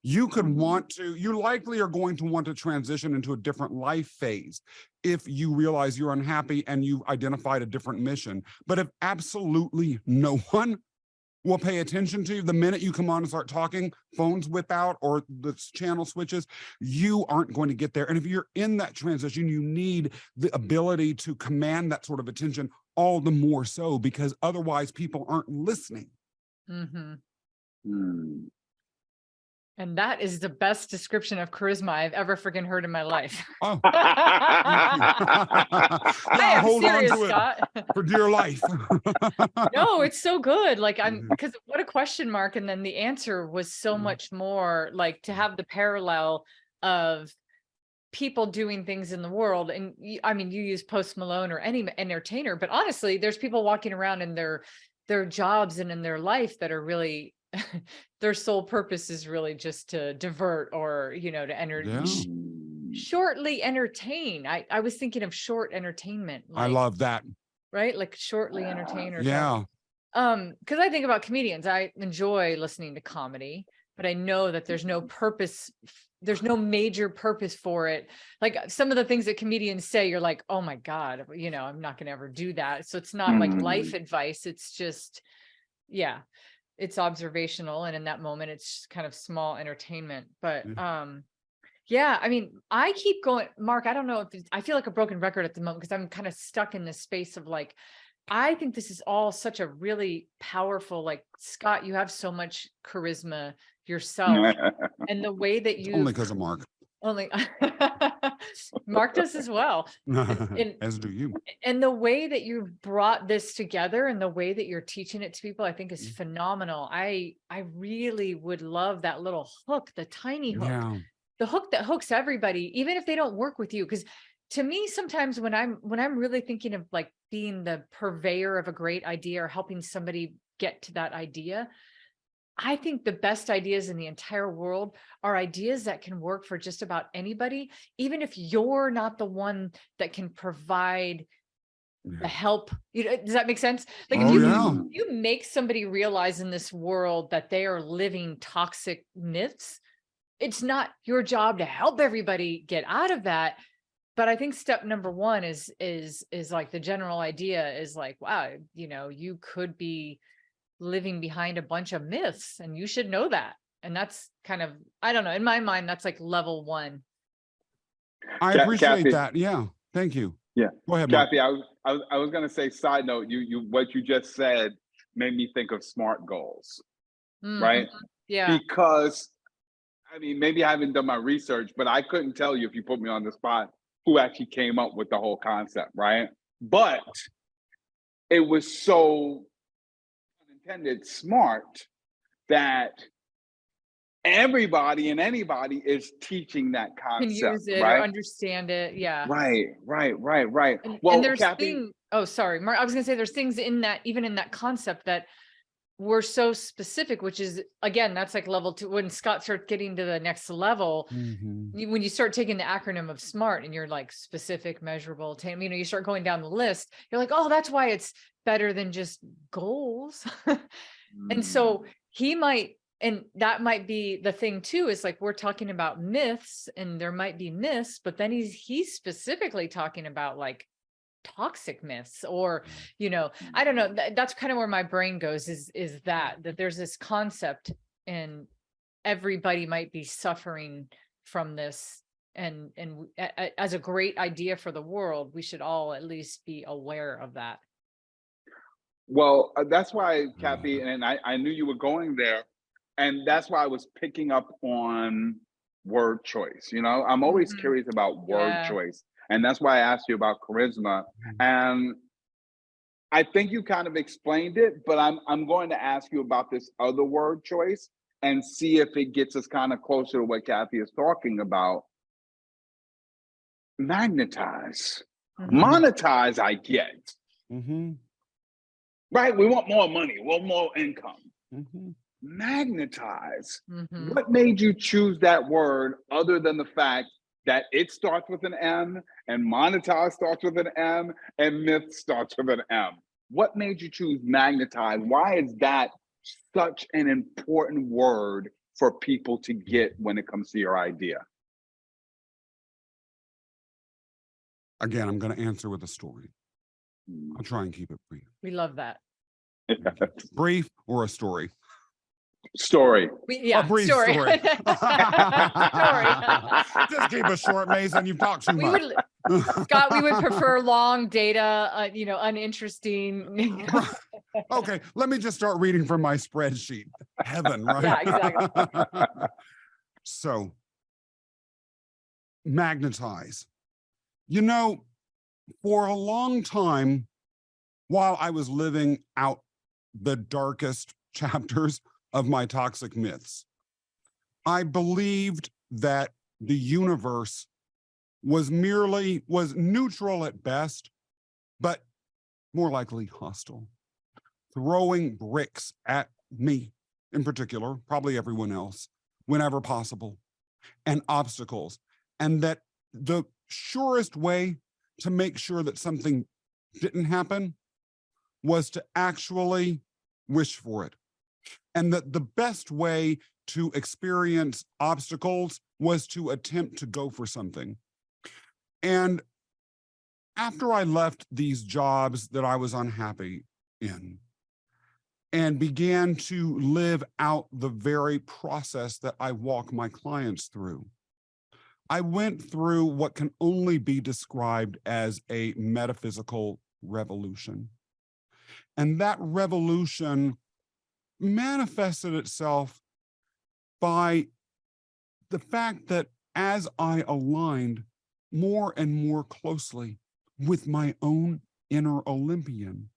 You likely are going to want to transition into a different life phase if you realize you're unhappy and you've identified a different mission. But if absolutely no one will pay attention to you. The minute you come on and start talking, phones whip out or the channel switches, you aren't going to get there. And if you're in that transition, you need the ability to command that sort of attention all the more so, because otherwise people aren't listening. Mm-hmm. Hmm. And that is the best description of charisma I've ever freaking heard in my life. Oh, I am hold serious, on to Scott. it for dear life. No, it's so good. Like because what a question mark. And then the answer was so much more like to have the parallel of people doing things in the world. And I mean, you use Post Malone or any entertainer, but honestly, there's people walking around in their jobs and in their life that are really their sole purpose is really just to divert or, to shortly entertain. I was thinking of short entertainment. I love that. Right? Like shortly entertain or Yeah. because I think about comedians. I enjoy listening to comedy, but I know that there's no purpose. There's no major purpose for it. Like some of the things that comedians say, you're like, oh my God, I'm not going to ever do that. So it's not like life advice. It's just, yeah, it's observational. And in that moment, it's just kind of small entertainment. But yeah, I mean, I keep going, Mark, I don't know if I feel like a broken record at the moment because I'm kind of stuck in this space of like, I think this is all such a really powerful, like, Scott, you have so much charisma yourself. And the way that you Only because of Mark. only Mark does as well. As do you. And the way that you've brought this together and the way that you're teaching it to people, I think is phenomenal. I really would love that little hook, the tiny hook. Yeah. The hook that hooks everybody, even if they don't work with you. Because to me, sometimes when I'm really thinking of like being the purveyor of a great idea or helping somebody get to that idea, I think the best ideas in the entire world are ideas that can work for just about anybody, even if you're not the one that can provide the help. Does that make sense? Like if you make somebody realize in this world that they are living toxic myths, it's not your job to help everybody get out of that. But I think step number one is like the general idea is like, wow, you could be living behind a bunch of myths and you should know that. And that's kind of, I don't know, in my mind, that's like level one. I appreciate Cathey, that. Yeah. Thank you. Yeah. Go ahead, Mark. Cathey, I was going to say, side note, what you just said made me think of SMART goals, right? Yeah. Because I mean, maybe I haven't done my research, but I couldn't tell you if you put me on the spot who actually came up with the whole concept, right? But it was so unintended smart that everybody and anybody is teaching that concept. Can use it right? or understand it. Yeah. Right. And, Well, and there's Cathey, oh, sorry, Mark. I was gonna say there's things in that, even in that concept that were so specific, which is, again, that's like level two. When Scott starts getting to the next level, when you start taking the acronym of SMART and you're like specific, measurable, attainable, you start going down the list, you're like, oh, that's why it's better than just goals. And so he might, and that might be the thing too, is like, we're talking about myths and there might be myths, but then he's specifically talking about like toxic myths or, I don't know, that's kind of where my brain goes is that there's this concept and everybody might be suffering from this. And as a great idea for the world, we should all at least be aware of that. Well, that's why, Cathey, and I knew you were going there. And that's why I was picking up on word choice. I'm always curious about word choice. And that's why I asked you about charisma. And I think you kind of explained it, but I'm going to ask you about this other word choice and see if it gets us kind of closer to what Cathey is talking about. Magnetize. Monetize, I get. Right? We want more money, we want more income. Magnetize. What made you choose that word other than the fact that it starts with an M and monetize starts with an M and myth starts with an M? What made you choose magnetize? Why is that such an important word for people to get when it comes to your idea? Again, I'm going to answer with a story. I'll try and keep it brief. We love that. Brief or a story? Story. A brief story. Story. Just keep it short, Mason. You've talked too much. Scott, we would prefer long data, uninteresting. Okay, let me just start reading from my spreadsheet. Heaven, right? Yeah, exactly. So, magnetize. You know, for a long time, while I was living out the darkest chapters of my toxic myths, I believed that the universe was neutral at best, but more likely hostile, throwing bricks at me in particular, probably everyone else, whenever possible, and obstacles. And that the surest way to make sure that something didn't happen was to actually wish for it. And that the best way to experience obstacles was to attempt to go for something. And after I left these jobs that I was unhappy in and began to live out the very process that I walk my clients through, I went through what can only be described as a metaphysical revolution. And that revolution manifested itself by the fact that as I aligned more and more closely with my own inner Olympian,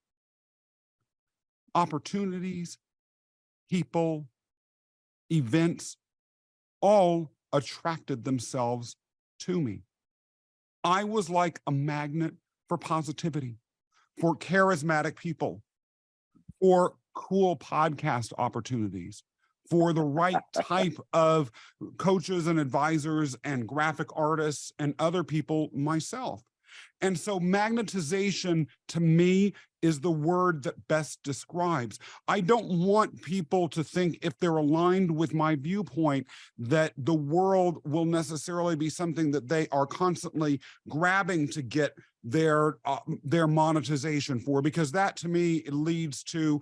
opportunities, people, events, all attracted themselves to me. I was like a magnet for positivity, for charismatic people, for cool podcast opportunities, for the right type of coaches and advisors and graphic artists and other people myself. And so magnetization to me is the word that best describes. I don't want people to think, if they're aligned with my viewpoint, that the world will necessarily be something that they are constantly grabbing to get their monetization for, because that to me leads to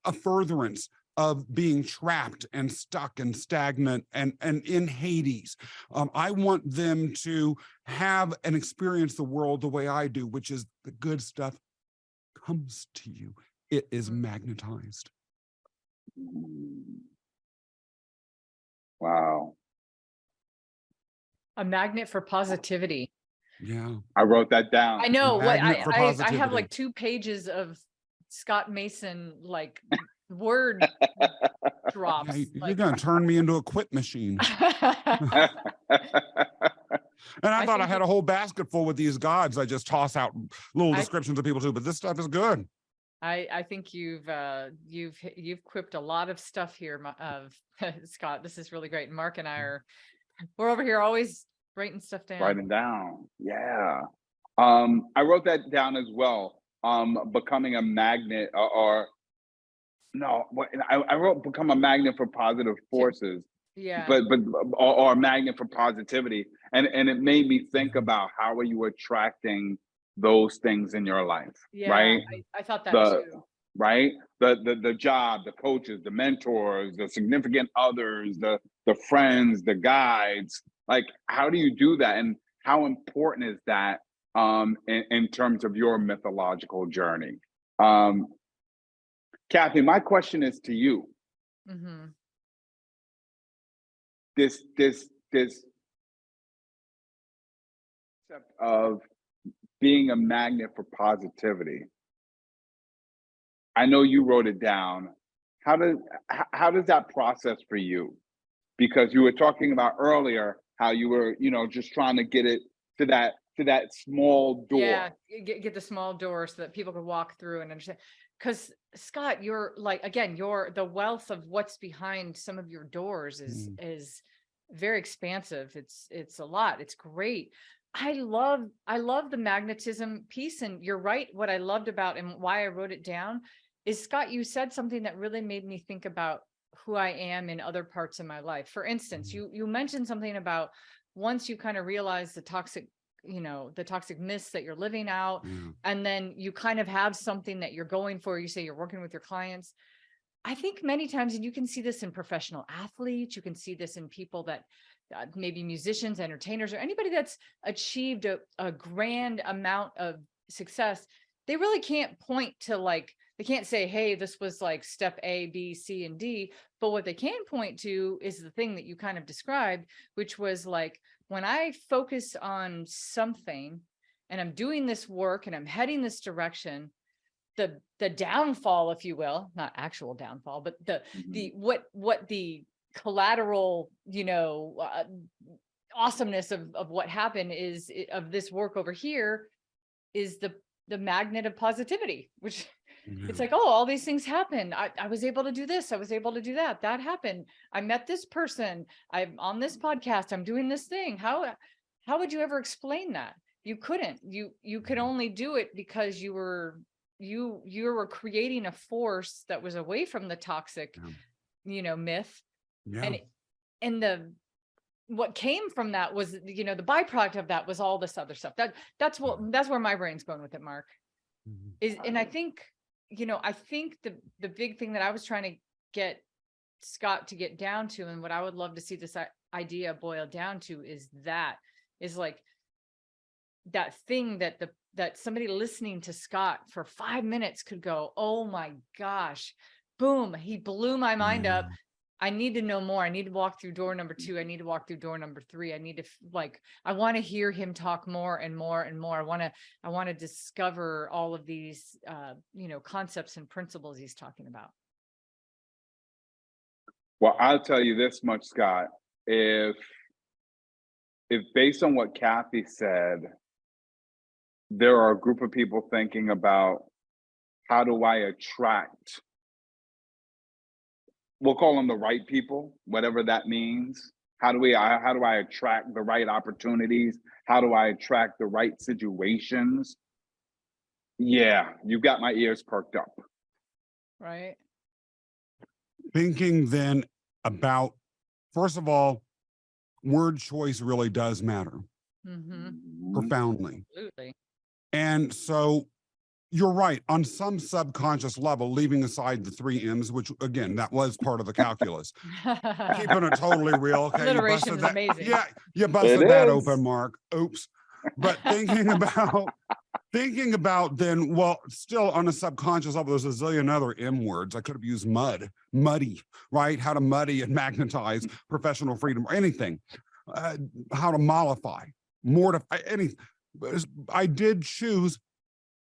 a furtherance of being trapped and stuck and stagnant and in Hades. I want them to have and experience the world the way I do, which is the good stuff comes to you. It is magnetized. Wow. A magnet for positivity. Yeah. I wrote that down. I know what Magnet for I have positivity. like 2 pages of Scott Mason, like word drops. Yeah, you're like- gonna turn me into a quit machine. And I thought I think had a whole basket full with these gods. I just toss out little I- descriptions of people too, but this stuff is good. I think you've quipped a lot of stuff here, Scott. This is really great. Mark and I we're over here always writing stuff down. Writing down. Yeah. I wrote that down as well. Becoming a magnet I wrote become a magnet for positive forces. Yeah. Or a magnet for positivity. And it made me think about how are you attracting those things in your life, Yeah, right? I thought that too. Right? The job, the coaches, the mentors, the significant others, the friends, the guides. Like, how do you do that? And how important is that in terms of your mythological journey? Cathey, my question is to you. Mm-hmm. This concept of being a magnet for positivity. I know you wrote it down. How does that process for you? Because you were talking about earlier how you were, just trying to get it to that small door. Yeah, get the small door so that people could walk through and understand. Because Scott, you're like, again, the wealth of what's behind some of your doors is very expansive. It's a lot. It's great. I love the magnetism piece, and you're right. What I loved about and why I wrote it down is, Scott, you said something that really made me think about who I am in other parts of my life. For instance, you mentioned something about once you kind of realize the toxic the toxic myths that you're living out. Yeah. And then you kind of have something that you're going for. You say you're working with your clients. I think many times, and you can see this in professional athletes, you can see this in people that maybe musicians, entertainers, or anybody that's achieved a grand amount of success. They really can't point to they can't say, hey, this was like step A, B, C, and D. But what they can point to is the thing that you kind of described, which was like, when I focus on something and I'm doing this work and I'm heading this direction, the downfall, if you will, not actual downfall, but what the collateral, awesomeness of what happened is of this work over here is the magnet of positivity, which it's like, oh, all these things happen. I was able to do this. I was able to do that. That happened. I met this person. I'm on this podcast. I'm doing this thing. How would you ever explain that? You couldn't. You could only do it because you were creating a force that was away from the toxic, myth. Yeah. And what came from that was, the byproduct of that was all this other stuff. That's where my brain's going with it, Mark. And I think, I think the big thing that I was trying to get Scott to get down to, and what I would love to see this idea boil down to is like that thing that somebody listening to Scott for 5 minutes could go, oh my gosh, boom, he blew my mind up. I need to know more. I need to walk through door number 2. I need to walk through door number 3. I need to I want to hear him talk more and more and more. I want to discover all of these, concepts and principles he's talking about. Well, I'll tell you this much, Scott. If based on what Cathey said, there are a group of people thinking about how do I attract, we'll call them the right people, whatever that means. How do I attract the right opportunities? How do I attract the right situations? Yeah, you've got my ears perked up. Right. Thinking then about, first of all, word choice really does matter profoundly. Absolutely. And so you're right, on some subconscious level, leaving aside the 3 M's, which again, that was part of the calculus. Keeping it totally real. Okay, Alliteration is amazing. Yeah, you busted that open, Mark. Oops. But thinking about then, well, still on a subconscious level, there's a zillion other M words. I could have used muddy, right? How to muddy and magnetize professional freedom, or anything. How to mollify, mortify, anything. I did choose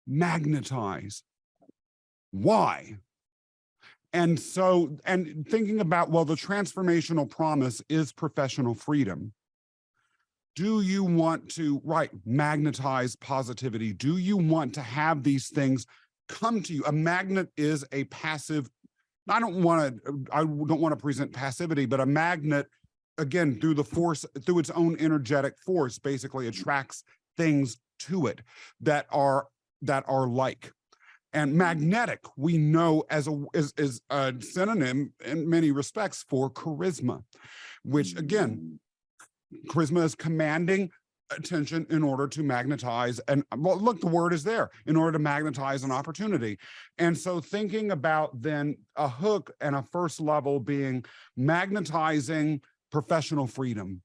magnetize. Why? And so, and thinking about, well, the transformational promise is professional freedom. Do you want to, magnetize positivity? Do you want to have these things come to you? A magnet is a passive, I don't want to present passivity, but a magnet, again, through the force, through its own energetic force, basically attracts things to it that are like. And magnetic, we know is a synonym in many respects for charisma, which again, charisma is commanding attention in order to magnetize. And well, look, the word is there, in order to magnetize an opportunity. And so thinking about then a hook and a first level being magnetizing professional freedom,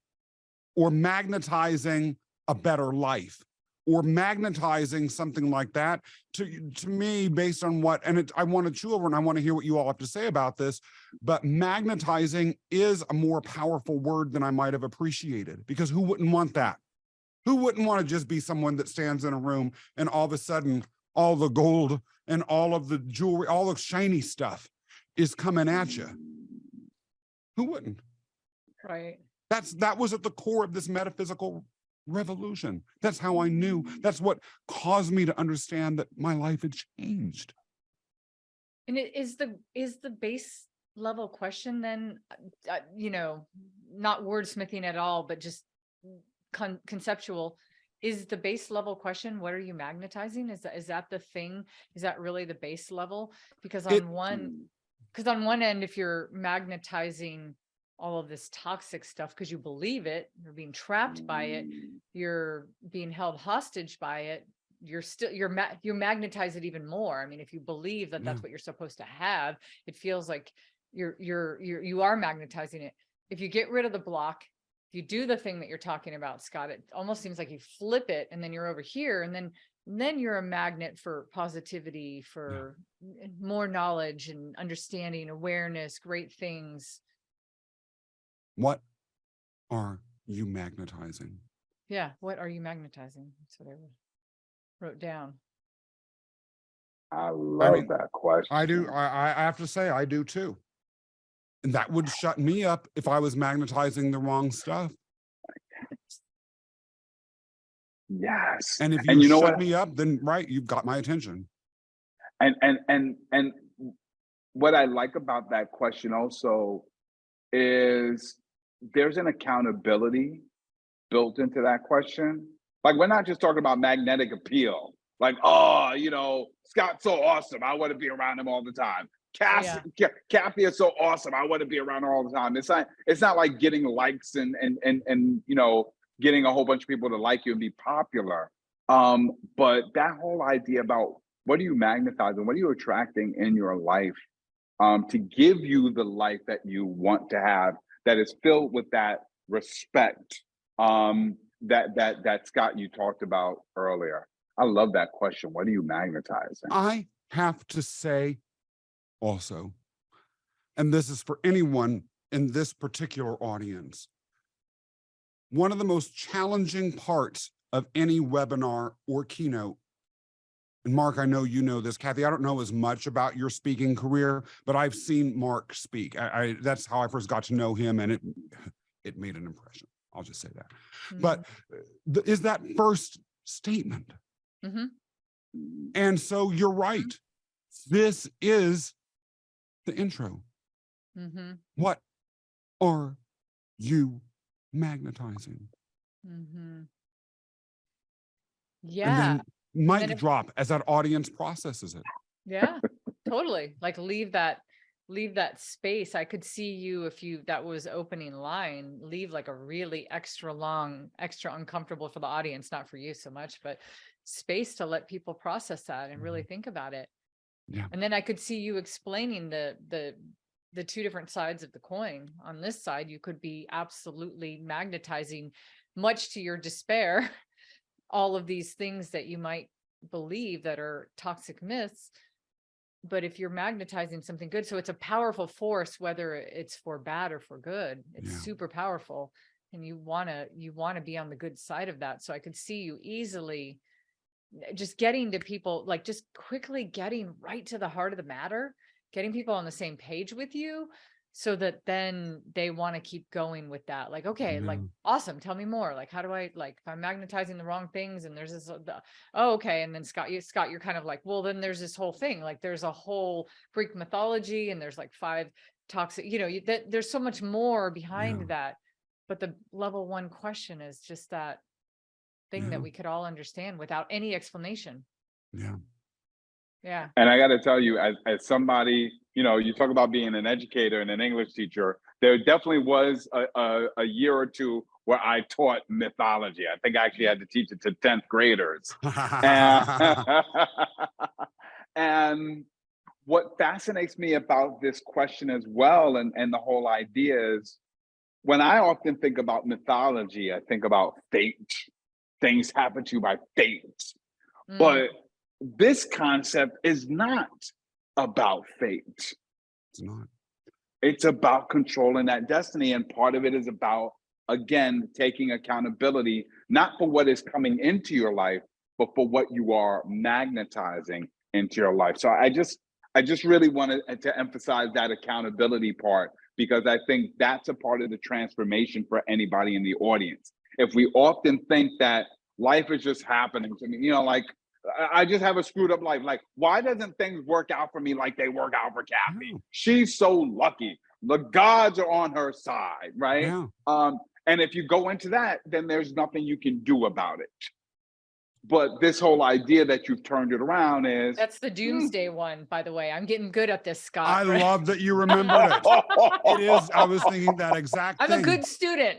or magnetizing a better life, or magnetizing something like that, to me, based on what, and I want to chew over and I want to hear what you all have to say about this, but magnetizing is a more powerful word than I might have appreciated, because who wouldn't want that? Who wouldn't want to just be someone that stands in a room and all of a sudden all the gold and all of the jewelry, all the shiny stuff is coming at you? Who wouldn't? Right. That was at the core of this metaphysical revolution. That's how I knew. That's what caused me to understand that my life had changed. And it is the base level question then, not wordsmithing at all, but just conceptual. Is the base level question, what are you magnetizing? Is that the thing? Is that really the base level? Because on one end, if you're magnetizing all of this toxic stuff because you believe it, you're being trapped by it, you're being held hostage by it, you magnetize it even more. I mean, if you believe that that's what you're supposed to have, it feels like you are magnetizing it. If you get rid of the block, if you do the thing that you're talking about, Scott, it almost seems like you flip it and then you're over here, and then you're a magnet for positivity, for more knowledge and understanding, awareness, great things. What are you magnetizing? Yeah. What are you magnetizing? That's what I wrote down. I love that question. I do. I have to say, I do too. And that would shut me up if I was magnetizing the wrong stuff. Yes. And if you shut me up, then you've got my attention. And what I like about that question also is there's an accountability built into that question. Like, we're not just talking about magnetic appeal. Like, oh, Scott's so awesome, I want to be around him all the time. Cathey is so awesome, I want to be around her all the time. It's not like getting likes and getting a whole bunch of people to like you and be popular. But that whole idea about what are you magnetizing, what are you attracting in your life to give you the life that you want to have, that is filled with that respect that Scott, you talked about earlier. I love that question. What are you magnetizing? I have to say also, and this is for anyone in this particular audience, one of the most challenging parts of any webinar or keynote, and Mark, I know you know this, Cathey, I don't know as much about your speaking career, but I've seen Mark speak. That's how I first got to know him, and it made an impression. I'll just say that. But is that first statement. And so you're right. This is the intro. What are you magnetizing? Yeah. And then mic drop as that audience processes it. Yeah, totally. Like leave that space. I could see you, if that was opening line, leave like a really extra long, extra uncomfortable for the audience, not for you so much, but space to let people process that and really think about it. Yeah. And then I could see you explaining the two different sides of the coin. On this side, you could be absolutely magnetizing, much to your despair, all of these things that you might believe that are toxic myths. But if you're magnetizing something good, so it's a powerful force, whether it's for bad or for good, it's super powerful. And you want to be on the good side of that. So I could see you easily just getting to people, like just quickly getting right to the heart of the matter, getting people on the same page with you, so that then they want to keep going with that. Like, okay, like, awesome. Tell me more. Like, how do I, like, if I'm magnetizing the wrong things and there's this, okay. And then Scott, you're kind of like, well, then there's this whole thing. Like there's a whole Greek mythology and there's like 5 toxic, there's so much more behind that. But the level 1 question is just that thing that we could all understand without any explanation. Yeah. And I got to tell you, as somebody, you talk about being an educator and an English teacher, there definitely was a year or two where I taught mythology. I think I actually had to teach it to 10th graders. And what fascinates me about this question as well, and the whole idea is, when I often think about mythology, I think about fate. Things happen to you by fate. But this concept is not about fate. It's not. It's about controlling that destiny. And part of it is about, again, taking accountability, not for what is coming into your life, but for what you are magnetizing into your life. So I just really wanted to emphasize that accountability part, because I think that's a part of the transformation for anybody in the audience. If we often think that life is just happening to me, like, I just have a screwed up life. Like, why doesn't things work out for me like they work out for Cathey? She's so lucky. The gods are on her side, right? And if you go into that, then there's nothing you can do about it. But this whole idea that you've turned it around is That's the doomsday one, by the way. I'm getting good at this, Scott. I love that you remembered it. It is. I was thinking that exact I'm thing. a good student.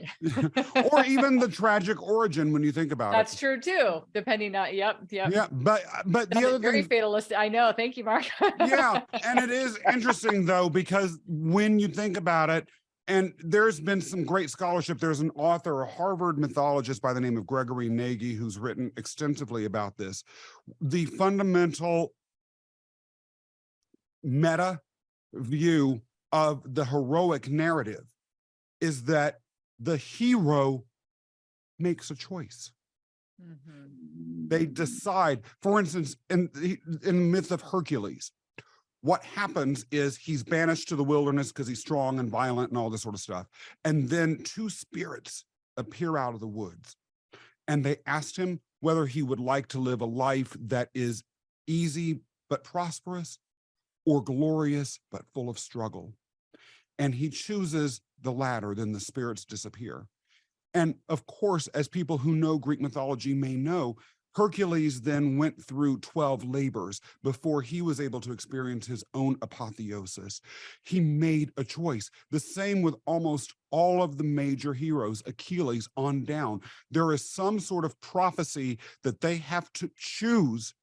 Or even the tragic origin when you think about it. That's true too. Depending on, yep. Yeah, but the That's other very thing, fatalistic. I know. Thank you, Mark. yeah, and it is interesting though, because when you think about it, and there's been some great scholarship. There's an author, a Harvard mythologist by the name of Gregory Nagy, who's written extensively about this. The fundamental meta view of the heroic narrative is that the hero makes a choice. Mhm. They decide. For instance, in the myth of Hercules, what happens is he's banished to the wilderness because he's strong and violent and all this sort of stuff. And then two spirits appear out of the woods, and they asked him whether he would like to live a life that is easy but prosperous, or glorious but full of struggle. And he chooses the latter. Then the spirits disappear. And of course, as people who know Greek mythology may know, Hercules then went through 12 labors before he was able to experience his own apotheosis. He made a choice. The same with almost all of the major heroes, Achilles on down. There is some sort of prophecy that they have to choose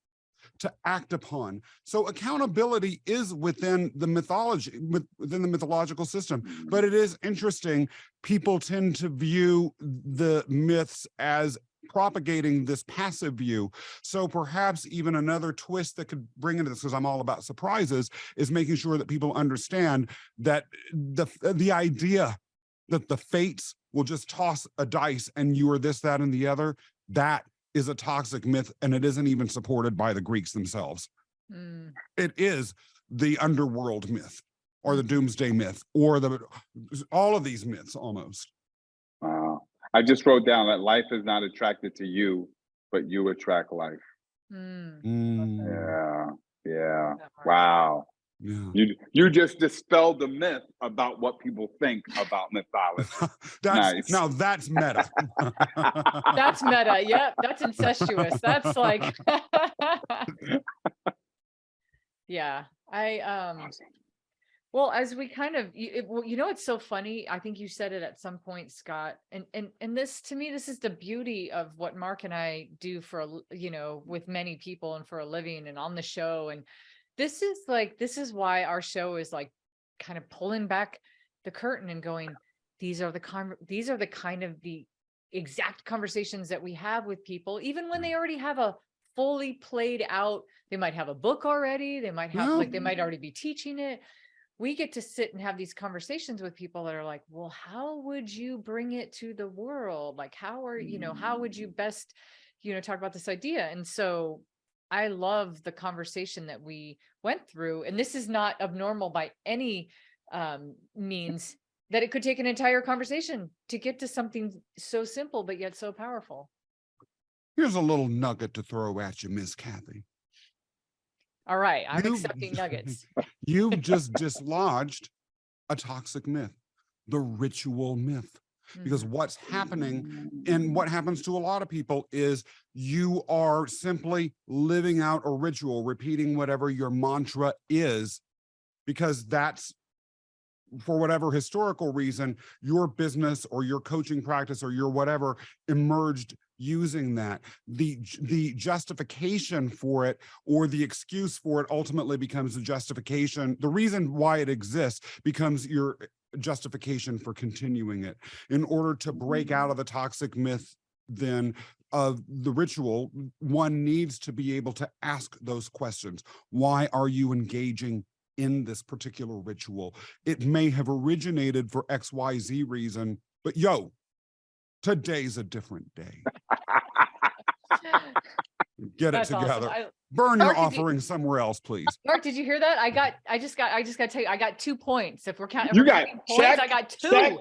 to act upon. So accountability is within the mythology, within the mythological system. But it is interesting, people tend to view the myths as propagating this passive view. So perhaps even another twist that could bring into this, because I'm all about surprises, is making sure that people understand that the idea that the fates will just toss a dice and you are this, that, and the other, that is a toxic myth, and it isn't even supported by the Greeks themselves. It is the underworld myth, or the doomsday myth, or all of these myths almost. Wow. I just wrote down that life is not attracted to you, but you attract life. Yeah. Yeah. Wow. Yeah. You just dispelled the myth about what people think about mythology. Nice. Now that's meta. That's meta. Yep. That's incestuous. That's like, yeah. Well, as we kind of, it's so funny. I think you said it at some point, Scott, and this, to me, this is the beauty of what Mark and I do for, with many people and for a living and on the show. And this is why our show is like kind of pulling back the curtain and going, these are the kind of the exact conversations that we have with people, even when they already have a fully played out, they might have a book already, they might have they might already be teaching it. We get to sit and have these conversations with people that are like, well, how would you bring it to the world? Like, how would you best, talk about this idea? And so I love the conversation that we went through, and this is not abnormal by any means, that it could take an entire conversation to get to something so simple, but yet so powerful. Here's a little nugget to throw at you, Miss Cathey. All right, I'm accepting nuggets. You've just dislodged a toxic myth, the ritual myth. Because what's happening, and what happens to a lot of people, is you are simply living out a ritual, repeating whatever your mantra is, because that's, for whatever historical reason, your business or your coaching practice or your whatever emerged using that. The justification for it, or the excuse for it, ultimately becomes the justification. The reason why it exists becomes your justification for continuing it. In order to break out of the toxic myth, then, of the ritual, one needs to be able to ask those questions. Why are you engaging in this particular ritual? It may have originated for XYZ reason, but today's a different day. Get it together. Awesome. Burn your offering somewhere else, please. Mark, did you hear that? I just got to tell you, I got 2 points. If we're counting, you got points, check, I got 2, check,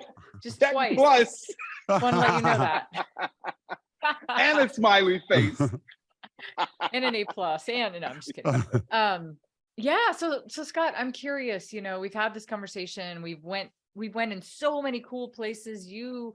just check twice. Plus. Want to let you know that. And a smiley face. And an A+. And no, I'm just kidding. Yeah. So Scott, I'm curious, we've had this conversation. We went we went in so many cool places. You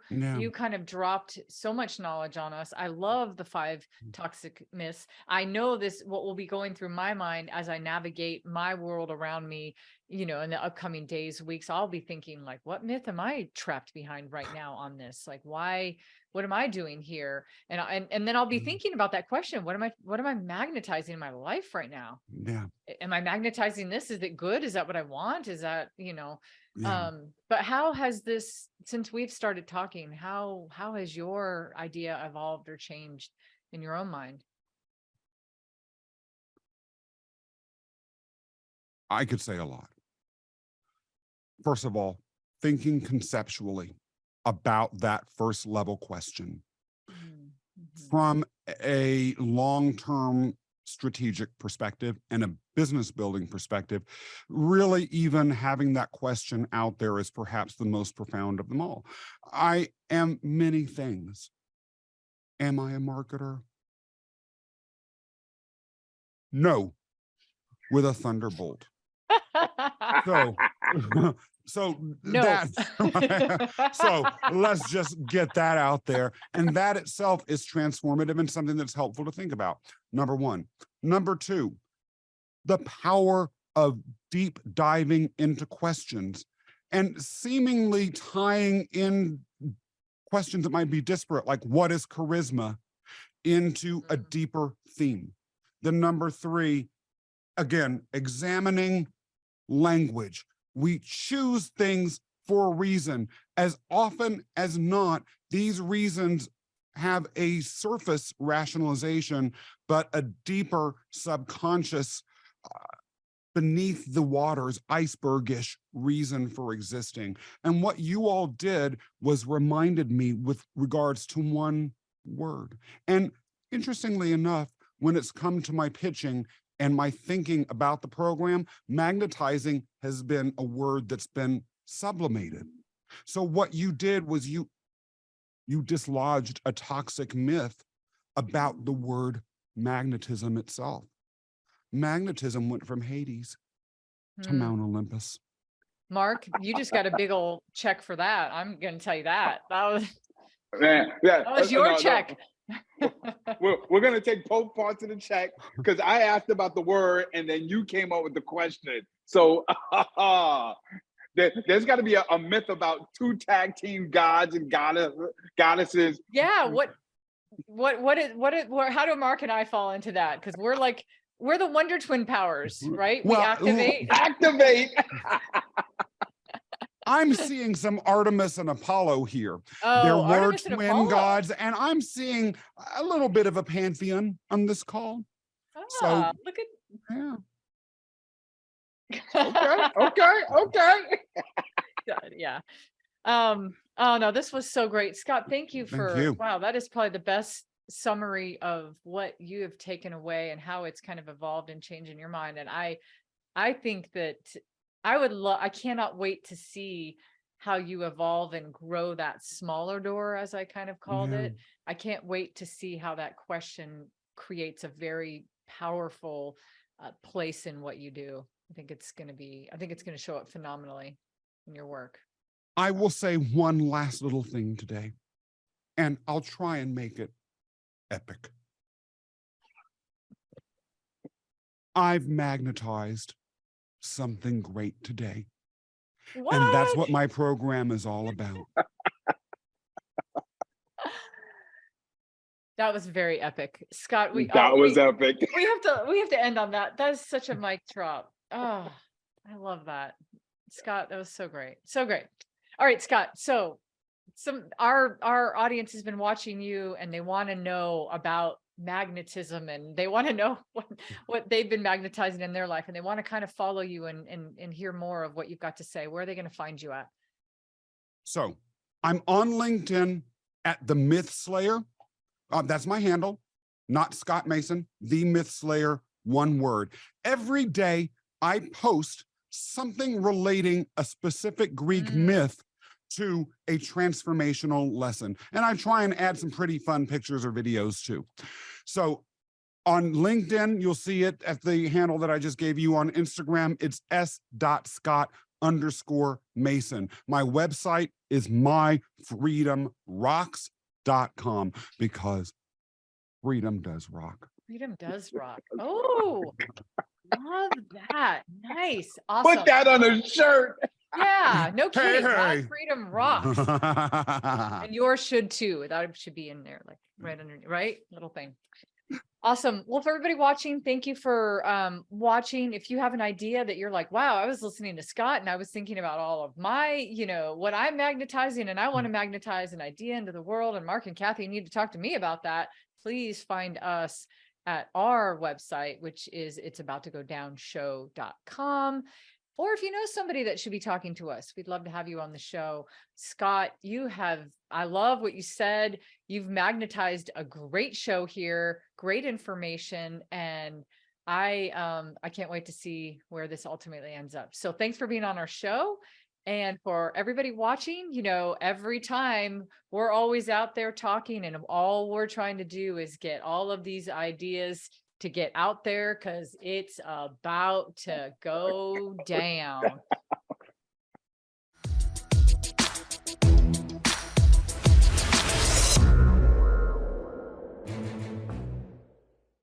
kind of dropped so much knowledge on us. I love the 5 toxic myths. I know what will be going through my mind as I navigate my world around me, in the upcoming days, weeks. I'll be thinking like, what myth am I trapped behind right now on this? Like, what am I doing here? And then I'll be thinking about that question. What am I magnetizing in my life right now? Yeah. Am I magnetizing this? Is it good? Is that what I want? Is that, but how has this, since we've started talking, how has your idea evolved or changed in your own mind? I could say a lot. First of all, thinking conceptually about that first level question from a long-term strategic perspective and a business building perspective, really even having that question out there is perhaps the most profound of them all. I am many things. Am I a marketer? No, with a thunderbolt. So No. So let's just get that out there. And that itself is transformative and something that's helpful to think about. Number one. Number two, the power of deep diving into questions and seemingly tying in questions that might be disparate, like what is charisma, into a deeper theme. Then number three, again, examining language. We choose things for a reason. As often as not, these reasons have a surface rationalization, but a deeper subconscious, beneath the waters, icebergish reason for existing. And what you all did was reminded me with regards to one word. And interestingly enough, when it's come to my pitching and my thinking about the program, magnetizing has been a word that's been sublimated. So what you did was you dislodged a toxic myth about the word magnetism itself. Magnetism went from Hades to Mount Olympus. Mark, you just got a big old check for that. I'm going to tell you that. That was your check. We're going to take both parts of the check because I asked about the word and then you came up with the question. So there's got to be a myth about 2 tag team gods and goddesses. Yeah. How do Mark and I fall into that? Because we're the Wonder Twin powers, right? We activate. I'm seeing some Artemis and Apollo here. Oh, there were Artemis and twin Apollo. gods, and I'm seeing a little bit of a pantheon on this call. So look at. Yeah. Okay. Yeah. Oh no, this was so great, Scott. Thank you. Wow, that is probably the best summary of what you have taken away and how it's kind of evolved and changed in your mind. And I think that I cannot wait to see how you evolve and grow that smaller door, as I kind of called it. I can't wait to see how that question creates a very powerful place in what you do. I think it's going to show up phenomenally in your work. I will say one last little thing today, and I'll try and make it epic. I've magnetized something great today. What? And that's what my program is all about. That was very epic, Scott. Epic. We have to end on that. That is such a mic drop. Oh, I love that, Scott. That was so great, so great. All right, Scott. So our audience has been watching you, and they want to know about magnetism, and they want to know what they've been magnetizing in their life, and they want to kind of follow you and hear more of what you've got to say. Where are they going to find you at? So I'm on LinkedIn at The Myth Slayer. That's my handle, not Scott Mason, The Myth Slayer, one word. Every day I post something relating a specific Greek myth to a transformational lesson. And I try and add some pretty fun pictures or videos too. So on LinkedIn, you'll see it at the handle that I just gave you. On Instagram, it's s.scott freedom_mason. My website is myfreedomrocks.com because freedom does rock. Freedom does rock. Oh, love that. Nice. Awesome. Put that on a shirt. Yeah, no Hey, kidding. My hey. freedom rocks. And yours should too. That should be in there, like right under, right? Little thing. Awesome. Well, for everybody watching, thank you for watching. If you have an idea that you're like, wow, I was listening to Scott and I was thinking about all of my, what I'm magnetizing, and I want to magnetize an idea into the world, and Marc and Cathey need to talk to me about that, please find us at our website, which is it'sabouttogodown.show.com. Or if you know somebody that should be talking to us, we'd love to have you on the show. Scott, I love what you said. You've magnetized a great show here, great information, and I can't wait to see where this ultimately ends up. So thanks for being on our show. And for everybody watching, every time we're always out there talking, and all we're trying to do is get all of these ideas to get out there, because it's about to go down.